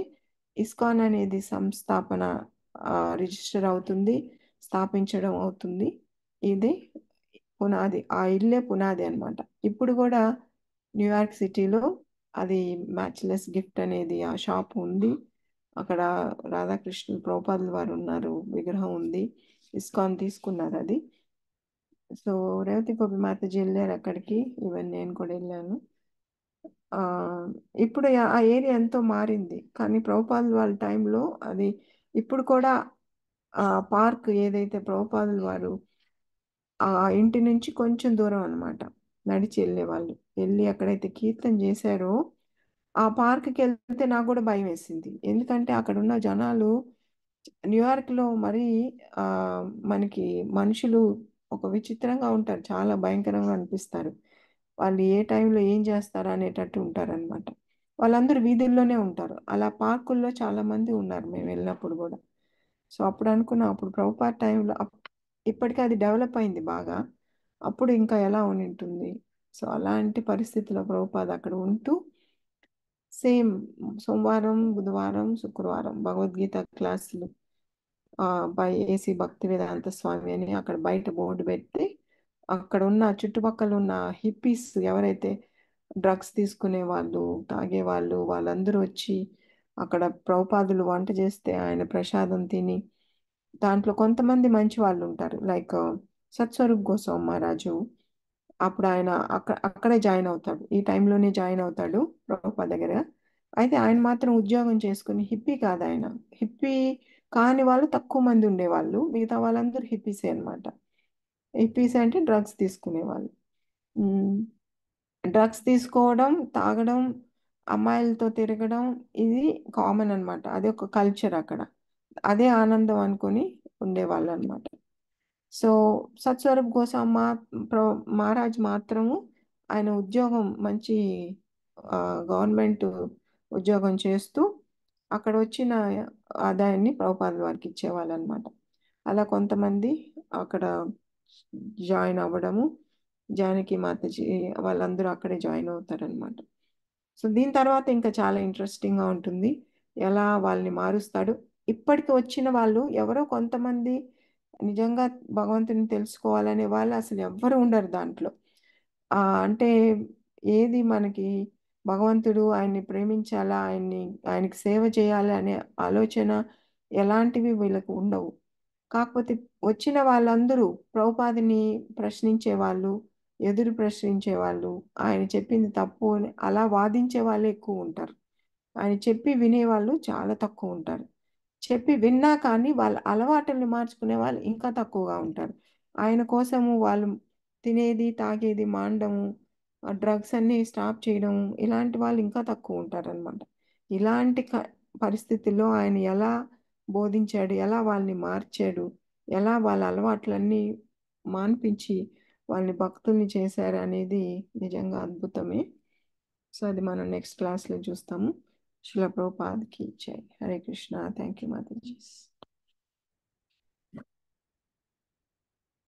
ఇస్కాన్ అనేది సంస్థాపన రిజిస్టర్ అవుతుంది, స్థాపించడం అవుతుంది. ఇది పునాది, ఆ ఇల్లే పునాది అన్నమాట. ఇప్పుడు కూడా న్యూయార్క్ సిటీలో అది మ్యాచ్లెస్ గిఫ్ట్ అనేది ఆ షాప్ ఉంది. అక్కడ రాధాకృష్ణ ప్రభుపాదుల వారు ఉన్నారు, విగ్రహం ఉంది. ఇస్కాన్ తీసుకున్నారు అది. సో రేవతి గోపి మాతాజీ వెళ్ళారు అక్కడికి, ఈవెన్ నేను కూడా వెళ్ళాను. ఆ, ఇప్పుడు ఆ ఏరియా ఎంతో మారింది కానీ ప్రభుపాదుల వాళ్ళ టైంలో అది ఇప్పుడు కూడా ఆ పార్క్ ఏదైతే ప్రభుపాదుల వారు ఆ ఇంటి నుంచి కొంచెం దూరం అన్నమాట నడిచి వెళ్ళేవాళ్ళు, వెళ్ళి అక్కడైతే కీర్తన చేశారో ఆ పార్క్కి వెళ్తే నాకు కూడా భయం వేసింది. ఎందుకంటే అక్కడ ఉన్న జనాలు న్యూయార్క్లో మరి ఆ, మనకి మనుషులు ఒక విచిత్రంగా ఉంటారు, చాలా భయంకరంగా అనిపిస్తారు. వాళ్ళు ఏ టైంలో ఏం చేస్తారు అనేటట్టు ఉంటారన్నమాట. వాళ్ళందరూ వీధుల్లోనే ఉంటారు. అలా పార్కుల్లో చాలా మంది ఉన్నారు మేము వెళ్ళినప్పుడు కూడా. సో అప్పుడు అనుకున్నాం అప్పుడు ప్రభుపాద టైంలో ఇప్పటికీ అది డెవలప్ అయింది బాగా, అప్పుడు ఇంకా ఎలా ఉండి ఉంటుంది. సో అలాంటి పరిస్థితిలో ప్రభుపాద అక్కడ ఉంటూ సేమ్ సోమవారం, బుధవారం, శుక్రవారం భగవద్గీత క్లాసులు బై ఏసీ భక్తి వేదాంత స్వామి అని అక్కడ బయట బోర్డు పెడితే అక్కడ ఉన్న చుట్టుపక్కల ఉన్న హిప్పీస్ ఎవరైతే డ్రగ్స్ తీసుకునే వాళ్ళు, తాగే వాళ్ళు, వాళ్ళందరూ వచ్చి అక్కడ ప్రభుపాదులు వంట చేస్తే ఆయన ప్రసాదం తిని, దాంట్లో కొంతమంది మంచి వాళ్ళు ఉంటారు, లైక్ సత్స్వరూప్ గోస్వామి మహారాజు. అప్పుడు ఆయన అక్కడే జాయిన్ అవుతాడు, ఈ టైంలోనే జాయిన్ అవుతాడు ప్రభుపాద దగ్గర. అయితే ఆయన మాత్రం ఉద్యోగం చేసుకుని, హిప్పీ కాదు ఆయన, హిప్పీ కాని వాళ్ళు తక్కువ మంది ఉండేవాళ్ళు, మిగతా వాళ్ళందరూ హిప్పీసే అనమాట. హిప్పీస్ అంటే డ్రగ్స్ తీసుకునే వాళ్ళు. డ్రగ్స్ తీసుకోవడం, తాగడం, అమ్మాయిలతో తిరగడం, ఇది కామన్ అన్నమాట. అది ఒక కల్చర్ అక్కడ. అదే ఆనందం అనుకొని ఉండేవాళ్ళు అనమాట. సో సత్స్వరూప్ గోస్వామి మహారాజ్ మాత్రము ఆయన ఉద్యోగం మంచి గవర్నమెంట్ ఉద్యోగం చేస్తూ అక్కడ వచ్చిన ఆదాయాన్ని ప్రభుపాదుల వారికి ఇచ్చేవాళ్ళు అనమాట. అలా కొంతమంది అక్కడ జాయిన్ అవ్వడము, జానకి మాతాజీ వాళ్ళందరూ అక్కడే జాయిన్ అవుతారనమాట. సో దీని తర్వాత ఇంకా చాలా ఇంట్రెస్టింగ్గా ఉంటుంది, ఎలా వాళ్ళని మారుస్తాడు. ఇప్పటికి వచ్చిన వాళ్ళు ఎవరో కొంతమంది నిజంగా భగవంతుని తెలుసుకోవాలనే వాళ్ళు అసలు ఎవ్వరు ఉండరు దాంట్లో. అంటే ఏది మనకి భగవంతుడు ఆయన్ని ప్రేమించాలా, ఆయనకి సేవ చేయాలి అనే ఆలోచన ఎలాంటివి వీళ్ళకు ఉండవు. కాకపోతే వచ్చిన వాళ్ళందరూ ప్రభుపాదిని ప్రశ్నించే వాళ్ళు, ఎదురు ప్రశ్నించే వాళ్ళు, ఆయన చెప్పింది తప్పు అని అలా వాదించే వాళ్ళే ఎక్కువ ఉంటారు. ఆయన చెప్పి వినేవాళ్ళు చాలా తక్కువ ఉంటారు. చెప్పి విన్నా కానీ వాళ్ళ అలవాటుల్ని మార్చుకునే వాళ్ళు ఇంకా తక్కువగా ఉంటారు. ఆయన కోసము వాళ్ళు తినేది, తాగేది మానడము, డ్రగ్స్ అన్ని స్టాప్ చేయడం, ఇలాంటి వాళ్ళు ఇంకా తక్కువ ఉంటారనమాట. ఇలాంటి పరిస్థితుల్లో ఆయన ఎలా బోధించాడు, ఎలా వాళ్ళని మార్చాడు, ఎలా వాళ్ళ అలవాట్లన్నీ మాన్పించి వాళ్ళని భక్తుల్ని చేశారు అనేది నిజంగా అద్భుతమే. సో అది మనం నెక్స్ట్ క్లాస్లో చూస్తాము. శిల ప్రభుపాద్కి జై. హరే కృష్ణ. Thank you Mataji.